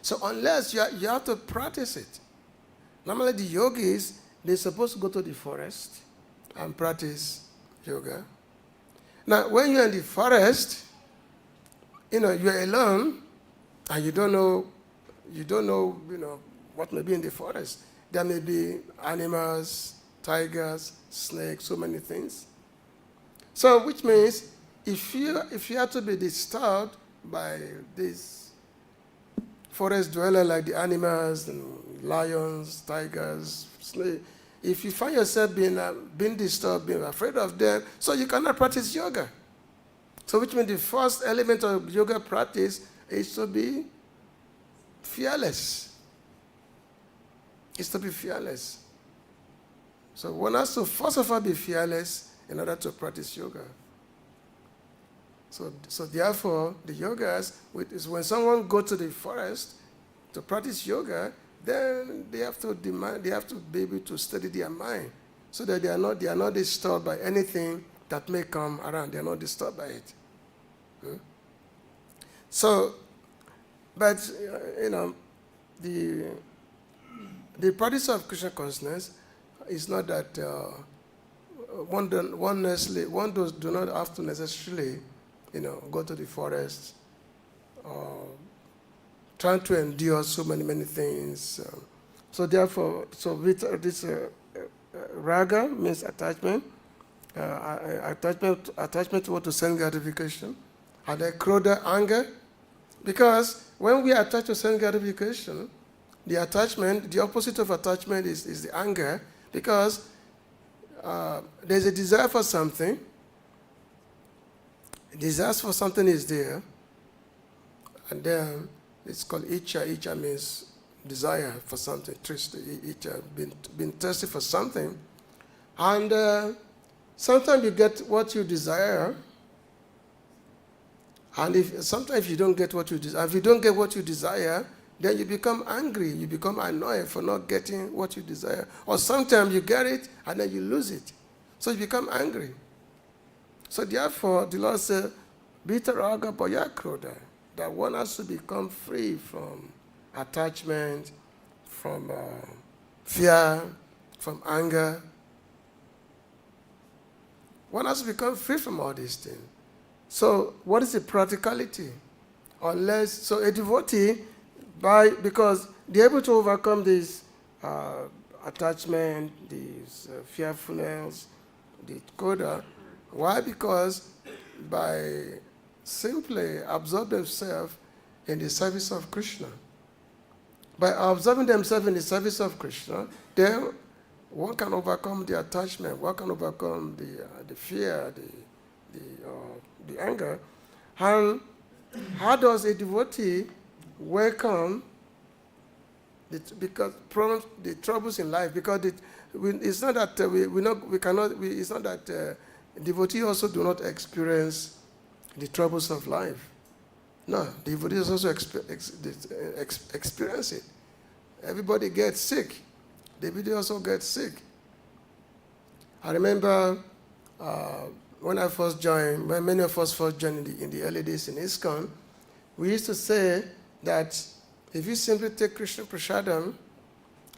So unless you have to practice it. Normally the yogis, they're supposed to go to the forest and practice yoga. Now, when you're in the forest, you're alone, and you don't know, what may be in the forest. There may be animals, tigers, snakes, so many things. So, which means, if you have to be disturbed by this forest dweller like the animals and lions, tigers, snakes, if you find yourself being disturbed, being afraid of them, so you cannot practice yoga. So which means the first element of yoga practice is to be fearless. It's to be fearless. So one has to first of all be fearless in order to practice yoga. So therefore, the yogas, is when someone goes to the forest to practice yoga, then they have to be able to steady their mind so that they are not disturbed by anything that may come around. They are not disturbed by it. So, but, the practice of Krishna consciousness is not that one do not have to necessarily, go to the forest or trying to endure so many things. So therefore, this raga means attachment. Attachment to sense gratification, and then krodha, anger, because when we attach to sense gratification, the opposite of attachment is the anger, because there's a desire for something. Desire for something is there, and then it's called icha. Icha means desire for something, icha, being thirsty for something, and sometimes you get what you desire, and sometimes you don't get what you desire. If you don't get what you desire, then you become angry, you become annoyed for not getting what you desire. Or sometimes you get it and then you lose it. So you become angry. So therefore, the Lord said, vīta-rāga-bhaya-krodhaḥ, that one has to become free from attachment, from fear, from anger. One has to become free from all these things. So what is the practicality? So a devotee, because they're able to overcome this attachment, this fearfulness, the krodha. Why? Because by simply absorbing themselves in the service of Krishna. By observing themselves in the service of Krishna, then one can overcome the attachment, one can overcome the fear, the anger. And how does a devotee welcome the troubles in life? Because it's not that it's not that devotees also do not experience the troubles of life. No, devotees also experience it. Everybody gets sick. Devotee also gets sick. I remember when many of us first joined in the early days in ISKCON, we used to say that if you simply take Krishna prasadam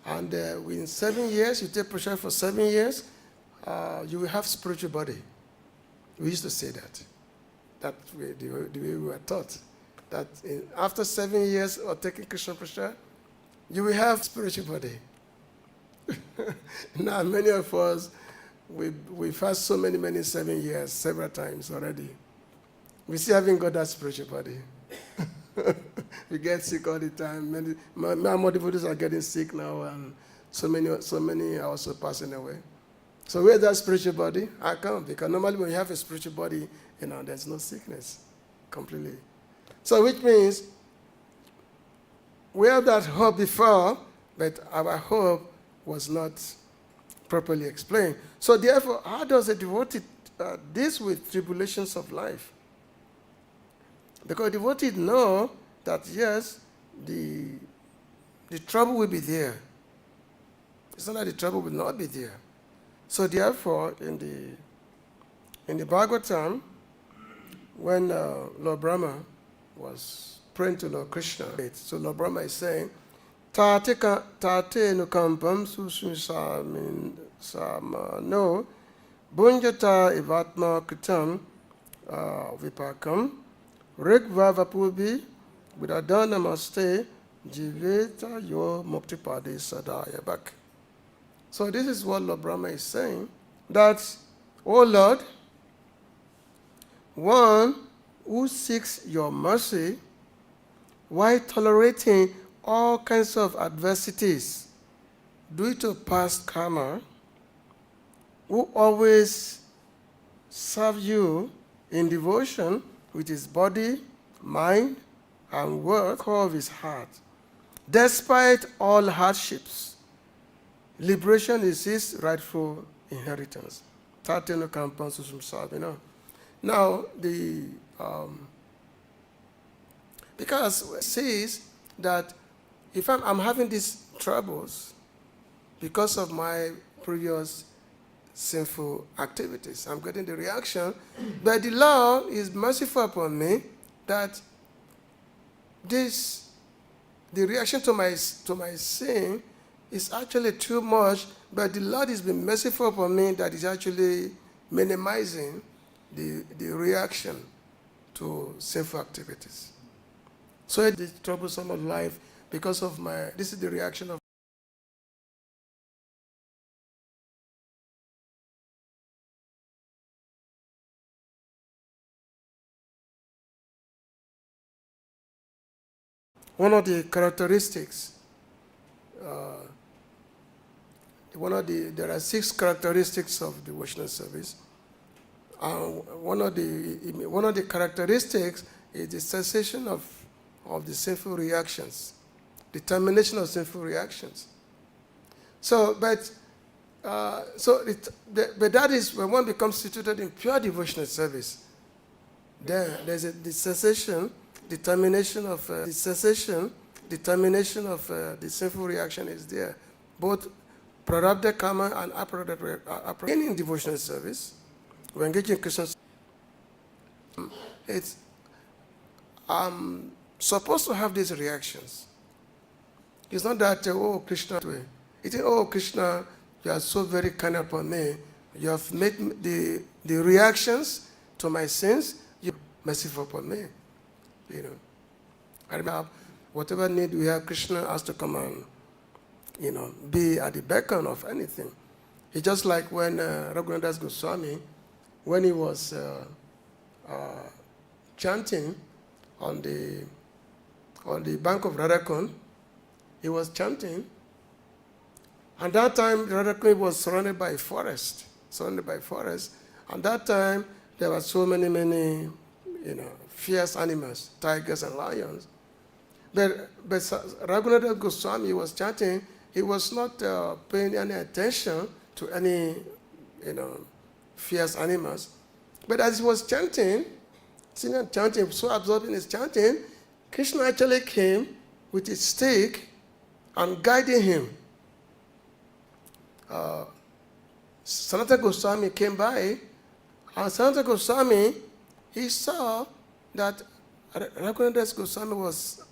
and within 7 years, you take prasadam for 7 years, you will have spiritual body. We used to say that. That's the way we were taught. That after 7 years of taking Krishna prasadam, you will have spiritual body. Now, many of us, we've had so many 7 years, several times already. We still haven't got that spiritual body. We get sick all the time. More devotees are getting sick now, and so many are also passing away. So where's that spiritual body? I can't, because normally when you have a spiritual body, there's no sickness completely. So which means we have that hope before, but our hope was not properly explained. So therefore, how does a devotee deal with tribulations of life? Because devotees know that yes, the trouble will be there. It's not that the trouble will not be there. So therefore, in the Bhagavatam, when Lord Brahma was praying to Lord Krishna, so Lord Brahma is saying, Tate nukampam susmisa-mano bunjata ivatma kritam vipakam rigva vapubi buddhadana namaste jiveta yo muktipade sadayabak. So this is what Lord Brahma is saying, that, O Lord, one who seeks your mercy while tolerating all kinds of adversities due to past karma, who always serve you in devotion with his body, mind, and word, core of his heart. Despite all hardships, liberation is his rightful inheritance. Now, because it says that if I'm having these troubles because of my previous sinful activities. I'm getting the reaction, but the Lord is merciful upon me that the reaction to my sin is actually too much, but the Lord has been merciful upon me that is actually minimizing the reaction to sinful activities. So it is troublesome of life because of this is the reaction of one of the characteristics. There are 6 characteristics of devotional service. One of the characteristics is the cessation of the sinful reactions, the termination of sinful reactions. But that is when one becomes situated in pure devotional service. Then there's the cessation, the termination of the sinful reaction is there. Both prarabdha karma and aprarabdha in devotional service. We engage in Krishna. I'm supposed to have these reactions. It's not that, oh, Krishna, it is, oh, Krishna, you are so very kind upon me. You have made the reactions to my sins, you are merciful upon me. You know. I remember whatever need we have, Krishna has to come and, be at the beckon of anything. It's just like when Raghunath Goswami, when he was chanting on the bank of Radhakund, he was chanting. And that time, Radhakund was surrounded by forest. And that time, there were so many, fierce animals, tigers and lions. But Raghunath Goswami was chanting. He was not paying any attention to any, fierce animals. But as he was chanting, so absorbed in his chanting, Krishna actually came with his stick and guiding him. Sanatana Goswami came by, and Sanatana Goswami, he saw that Raghunath Goswami was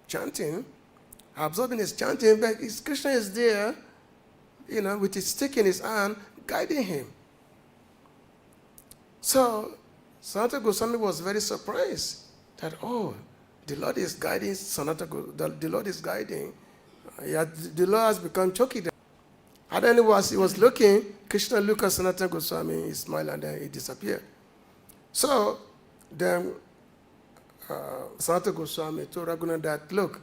chanting, absorbing his chanting, but Krishna is there, with his stick in his hand, guiding him. So Sanatana Goswami was very surprised that, oh, the Lord is guiding the Lord is guiding. The Lord has become choky. And then he was looking, Krishna looked at Sanatana Goswami, he smiled, and then he disappeared. So then Sanatana Goswami told Raghunath that, look,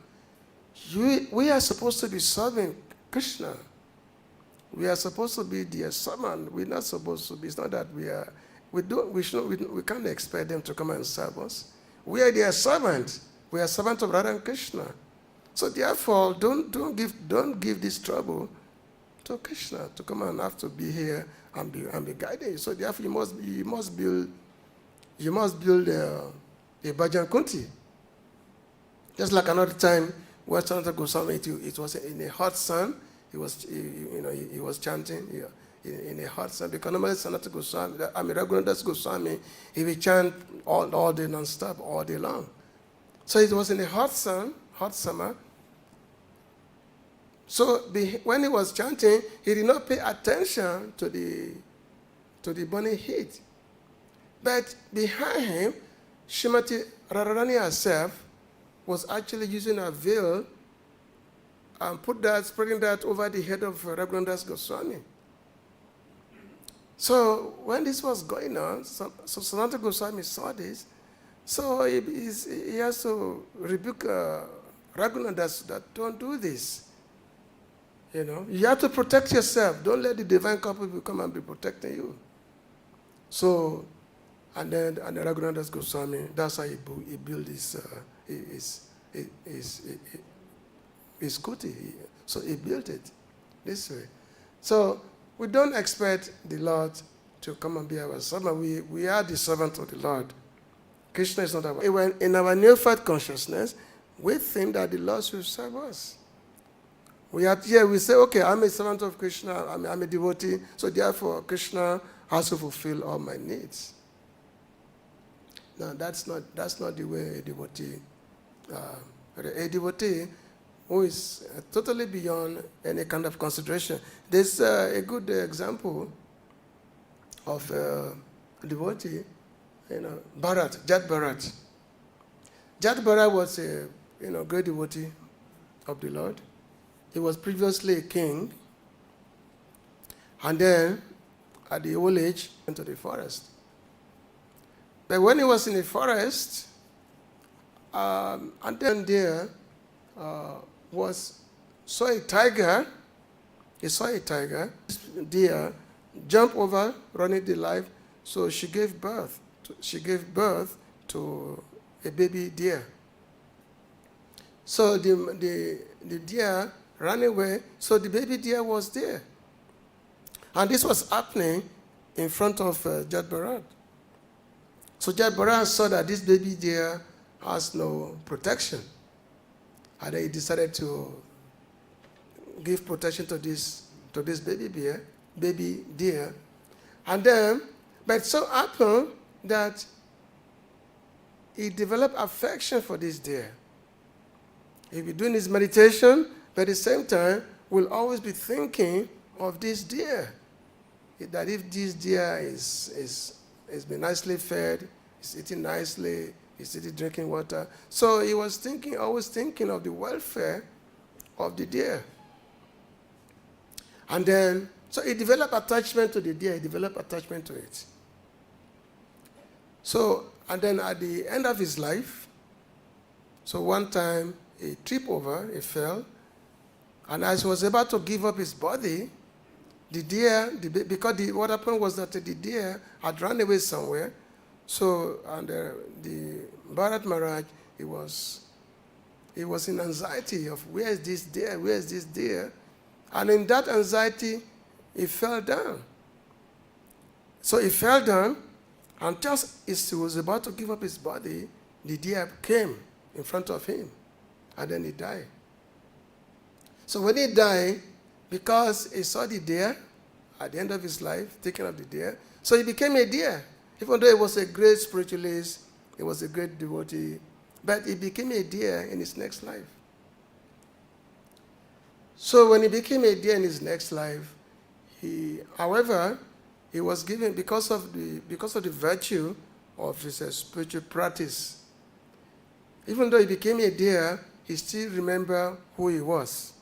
we are supposed to be serving Krishna. We are supposed to be their servant. We're not supposed to be. It's not that we can't expect them to come and serve us. We are their servants. We are servants of Radha and Krishna. So therefore, don't give this trouble to Krishna to come and have to be here and be guided. So therefore, you must build a bhajan kunti. Just like another time when Sanatana Goswami, it was in a hot sun. He was chanting in a hot sun. Because normally Sanatana Goswami, Raghunath Goswami, he will chant all day non-stop, all day long. So it was in a hot summer. So when he was chanting, he did not pay attention to the burning heat. But behind him, Srimati Radharani herself was actually using a veil and spreading that over the head of Raghunath Goswami. So when this was going on, so Sanatana Goswami saw this. So he has to rebuke Raghunath that don't do this. You have to protect yourself. Don't let the divine couple come and be protecting you. So, and then Raghunath Goswami, that's how he built his kuti. So he built it this way. So we don't expect the Lord to come and be our servant. We are the servant of the Lord. Krishna is not our. In our neophyte consciousness, we think that the Lord should serve us. we say, okay, I'm a servant of Krishna, I'm a devotee, so therefore Krishna has to fulfill all my needs. No, that's not the way a devotee, a devotee who is totally beyond any kind of consideration. There's a good example of a devotee, Bharat, Jat Bharat. Jat Bharat was a great devotee of the Lord. He was previously a king, and then at the old age went to the forest. But when he was in the forest, and then there saw a tiger. He saw a tiger. Deer jumped over, running the life. So she gave birth. She gave birth to a baby deer. So the deer ran away. So the baby deer was there, and this was happening in front of Jat Bharat. So Jat Bharat saw that this baby deer has no protection, and then he decided to give protection to this baby deer. And then, but so happened that he developed affection for this deer. He'll be doing his meditation, but at the same time, will always be thinking of this deer. That if this deer is been nicely fed, is eating nicely, is eating, drinking water. So he was always thinking of the welfare of the deer. And then, so he developed attachment to the deer, he developed attachment to it. So, and then at the end of his life, so one time he tripped over, he fell, and as he was about to give up his body, the deer, because what happened was that the deer had run away somewhere. So, and the Bharat Maharaj, he was in anxiety of where is this deer? And in that anxiety, he fell down. So he fell down, and just as he was about to give up his body, the deer came in front of him, and then he died. So when he died, because he saw the deer at the end of his life, taking up the deer, so he became a deer. Even though he was a great spiritualist, he was a great devotee, but he became a deer in his next life. So when he became a deer in his next life, however, he was given, because of the virtue of his spiritual practice, even though he became a deer, he still remembered who he was.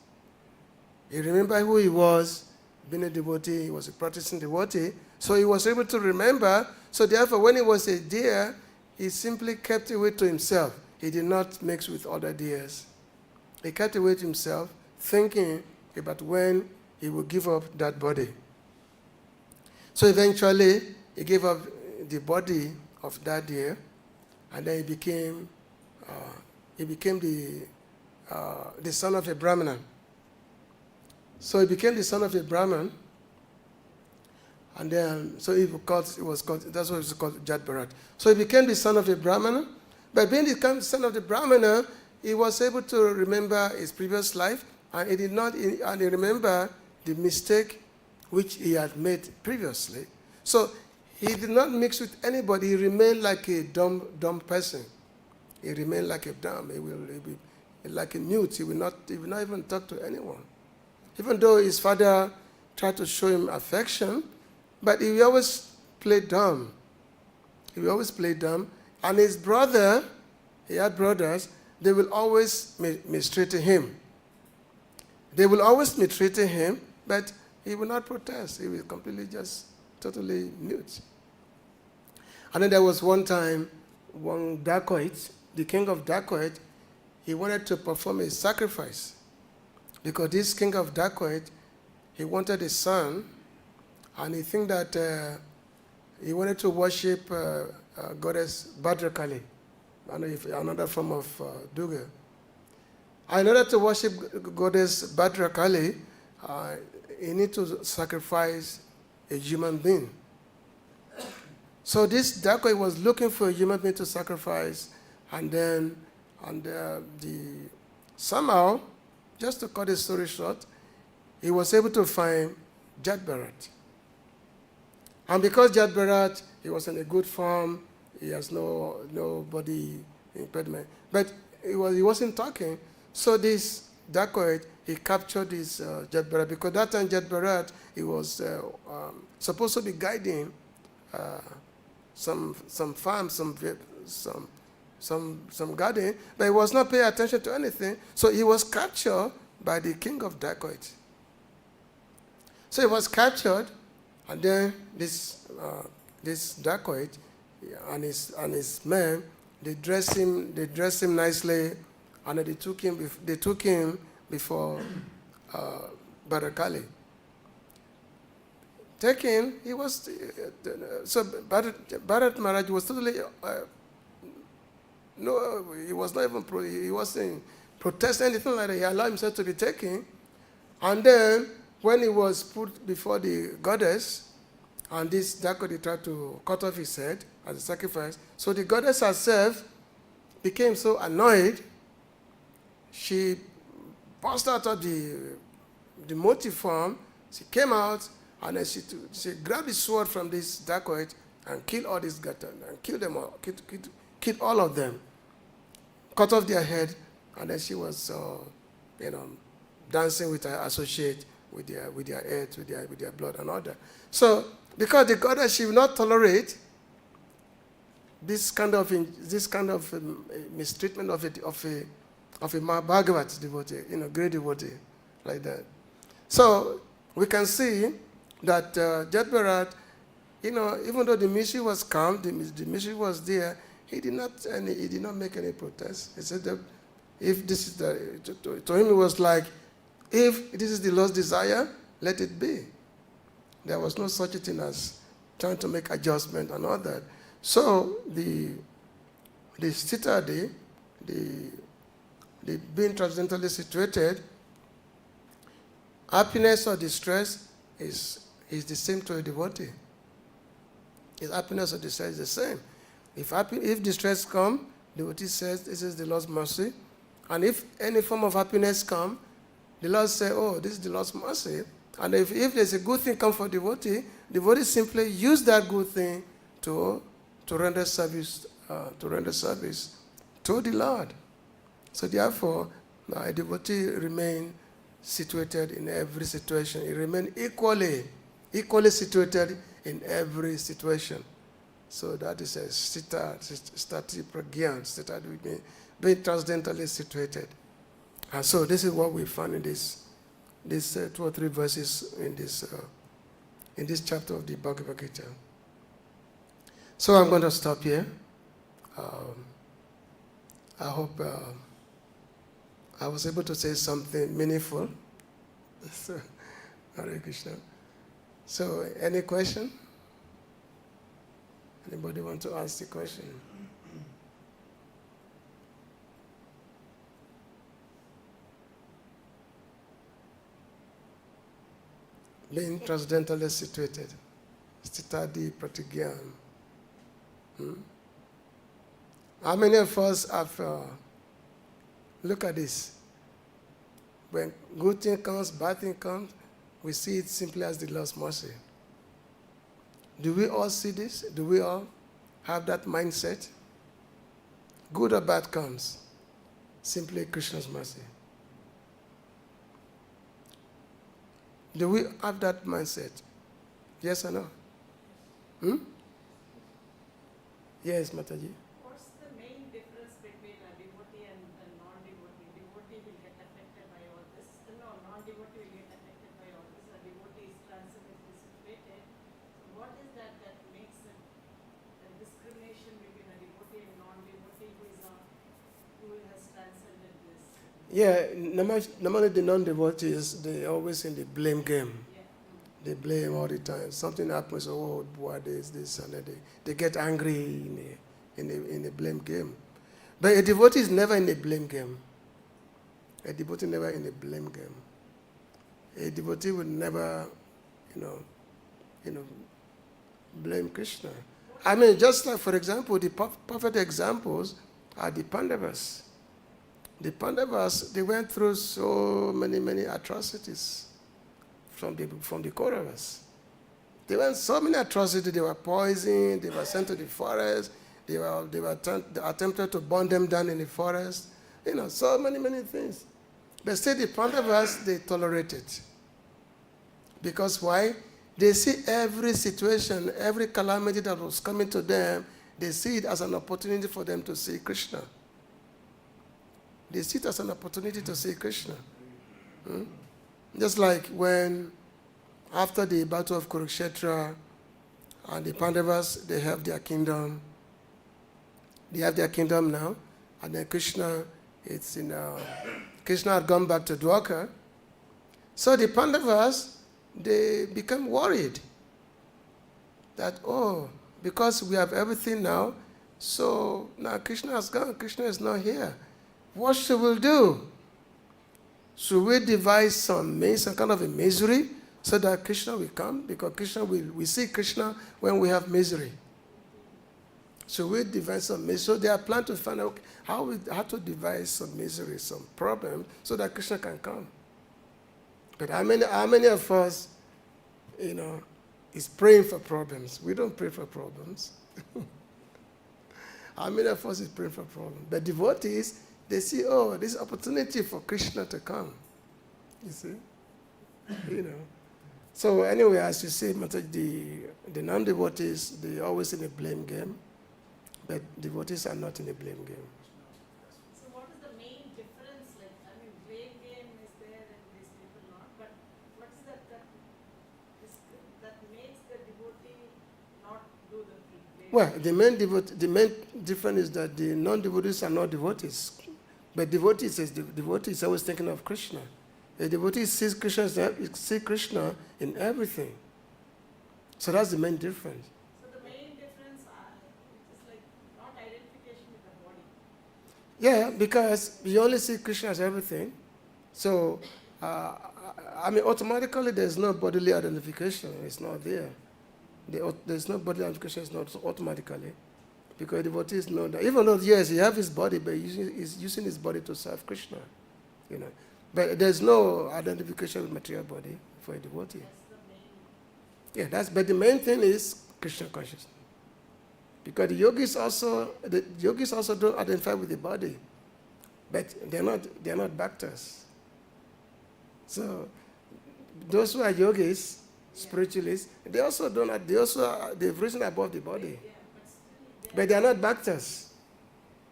He remembered who he was, being a devotee. He was a practicing devotee, so he was able to remember. So therefore, when he was a deer, he simply kept away to himself. He did not mix with other deers. He kept away to himself, thinking about when he would give up that body. So eventually, he gave up the body of that deer, and then he became the son of a Brahmana. So he became the son of a Brahman, and then that's why it was called Jat Bharat. So he became the son of a Brahmana, but being the son of the Brahmana, he was able to remember his previous life, and he remembered the mistake which he had made previously. So he did not mix with anybody. He remained like a dumb person. He remained like a dumb. He will be like a mute. He will not even talk to anyone. Even though his father tried to show him affection, but he always played dumb. He will always play dumb. And his brother, he had brothers, they will always mistreat him. They will always mistreat him, but he will not protest. He will completely just totally mute. And then there was one time, one dacoit, the king of dacoit, he wanted to perform a sacrifice. Because this king of dacoit, he wanted a son, and he think that he wanted to worship goddess Bhadrakali, another form of Durga. In order to worship goddess Bhadrakali, he need to sacrifice a human being. So this dacoit was looking for a human being to sacrifice, and somehow, just to cut the story short, he was able to find Jat Bharat. And because Jat Bharat, he was in a good form, he has nobody impediment. But he wasn't talking. So this dacoit, he captured this Jat Bharat, because that time Jat Bharat, he was supposed to be guiding some farm, some garden, but he was not paying attention to anything. So he was captured by the king of dacoit. So he was captured, and then this dacoit and his men, they dressed him nicely, and they took him before Barakali. Taken, he was so Bharat Maharaj was totally no, he was not even he wasn't protesting anything like that. He allowed himself to be taken, and then when he was put before the goddess, and this dacoit tried to cut off his head as a sacrifice, so the goddess herself became so annoyed, she burst out of the motive form. She came out, and then she grabbed the sword from this dacoit and killed all these gata, and killed them all, killed all of them, cut off their head, and then she was, dancing with her associate, with their heads, with their blood and all that. So, because the goddess, she will not tolerate this kind of mistreatment of a Bhagavat devotee, great devotee, like that. So we can see that Jat Bharat, even though the misery was calm, the misery was there, he did not make any protest. He said that if this is to him it was like, if this is the Lord's desire, let it be. There was no such a thing as trying to make adjustment and all that. So the sthita-dhīr, the being transcendentally situated, happiness or distress is the same to a devotee. His happiness or distress is the same. If distress comes, the devotee says, this is the Lord's mercy. And if any form of happiness comes, the Lord says, oh, this is the Lord's mercy. And if there's a good thing come for devotee simply use that good thing to render service to the Lord. So therefore, a devotee remain situated in every situation. He remain equally situated in every situation. So that is a sthita-dhīr, being transcendentally situated. And so this is what we found in these 2 or 3 verses in this chapter of the Bhagavad Gita. So I'm going to stop here. I hope I was able to say something meaningful. So, Hare Krishna. So, any question? Anybody want to ask the question? Being transcendentally situated. Sthita-dhīr pratigyan. How many of us have, look at this. When good thing comes, bad thing comes, we see it simply as the Lord's mercy. Do we all see this? Do we all have that mindset? Good or bad comes, simply Krishna's mercy. Do we have that mindset? Yes or no? Yes, Mataji. What's the main difference between a devotee and a non-devotee? Devotee will get affected by all this. No, non-devotee will get affected by all this. A devotee is transcendently situated. So what is that makes a discrimination between a devotee and non-devotee who has transcended this? Yeah, normally the non-devotees, they're always in the blame game. Yeah. They blame all the time. Something happens, oh, boy, this, and then they get angry in a blame game. But a devotee is never in a blame game. A devotee never in a blame game. A devotee would never, blame Krishna. I mean, just like, for example, the perfect examples are the Pandavas. the Pandavas, they went through so many atrocities from the Kauravas. They went so many atrocities. They were poisoned. They were sent to the forest. They attempted to burn them down in the forest. So many things. But still, the Pandavas, they tolerated. Because why? They see every situation, every calamity that was coming to them, they see it as an opportunity for them to see Krishna. They see it as an opportunity to see Krishna. Just like when, after the battle of Kurukshetra, and the Pandavas, they have their kingdom. They have their kingdom now, and then Krishna, Krishna had gone back to Dwarka. So the Pandavas, they become worried that, because we have everything now, so now Krishna has gone, Krishna is not here. What should we do? Should we devise some kind of a misery so that Krishna will come? Because we see Krishna when we have misery. So we devise some misery. So they are planning to find out how to devise some misery, some problem, so that Krishna can come. But how many of us, is praying for problems? We don't pray for problems. How many of us is praying for problems? But devotees, they see, this opportunity for Krishna to come. You see? So anyway, as you say, the non-devotees, they're always in a blame game. But devotees are not in a blame game. So what is the main difference? Blame game is there and these people not. But what is that makes the devotee not do the blame? Well, the main difference is that the non-devotees are not devotees. But devotee is always thinking of Krishna. A devotee sees Krishna in everything. So that's the main difference. So the main difference is like not identification with the body. Yeah, because you only see Krishna as everything. So, automatically there's no bodily identification. It's not there. There's no bodily identification. It's not automatically. Because devotees know that. Even though, yes, he has his body, but he's using his body to serve Krishna. But there's no identification with material body for a devotee. But the main thing is Krishna consciousness. Because the yogis also don't identify with the body, but they're not bhaktas. So those who are yogis, spiritualists, they've risen above the body, but they are not bhaktas.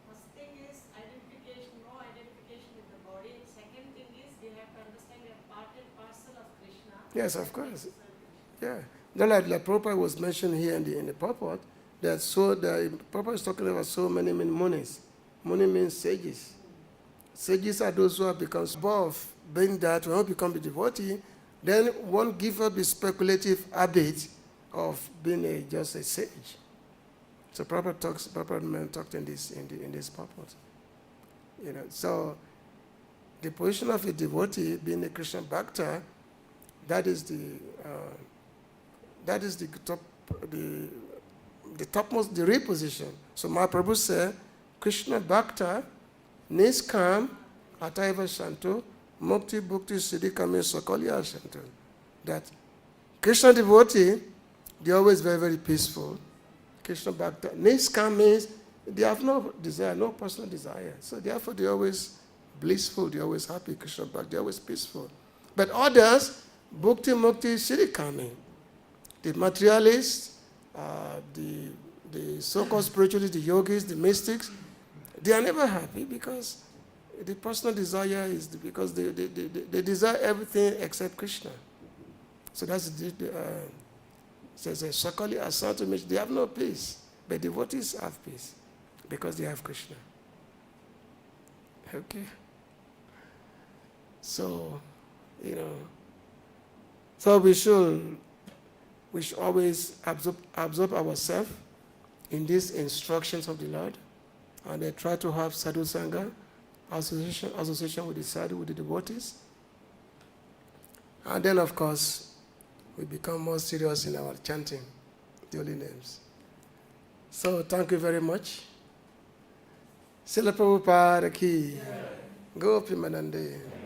First thing is identification, no identification with the body. Second thing is we have to understand we are part and parcel of Krishna. Yes, of course. Yeah. Then like Prabhupada was mentioned here in the purport, that the Prabhupada is talking about so many munis. Muni means sages. Sages are those who have become above, being that when one becomes a devotee, then one give up the speculative habit of being just a sage. So Prabhupada talked in this purport. So the position of a devotee, being a Krishna Bhakta, that is the topmost, the real position. So Mahaprabhu said, Krishna Bhakta Niskam Ataiva Shanto Mukti Bhukti Siddhi Kame Sakalya Shanto. That Krishna devotee, they're always very, very peaceful. Krishna Bhakta Niskam means they have no desire, no personal desire. So therefore they're always blissful, they're always happy. Krishna Bhakta, they're always peaceful. But others, Bhukti Mukti Siddhi Kame, the materialists, the so-called spiritualists, the yogis, the mystics, they are never happy because the personal desire is because they desire everything except Krishna. So that's says Sakali Asanta means they have no peace, but devotees have peace because they have Krishna. Okay. So, so we should always absorb ourselves in these instructions of the Lord, and they try to have sadhu sangha, association with the sadhu, with the devotees. And then, of course, we become more serious in our chanting the holy names. So, thank you very much. Srila Prabhupada ki. Gopi Manande.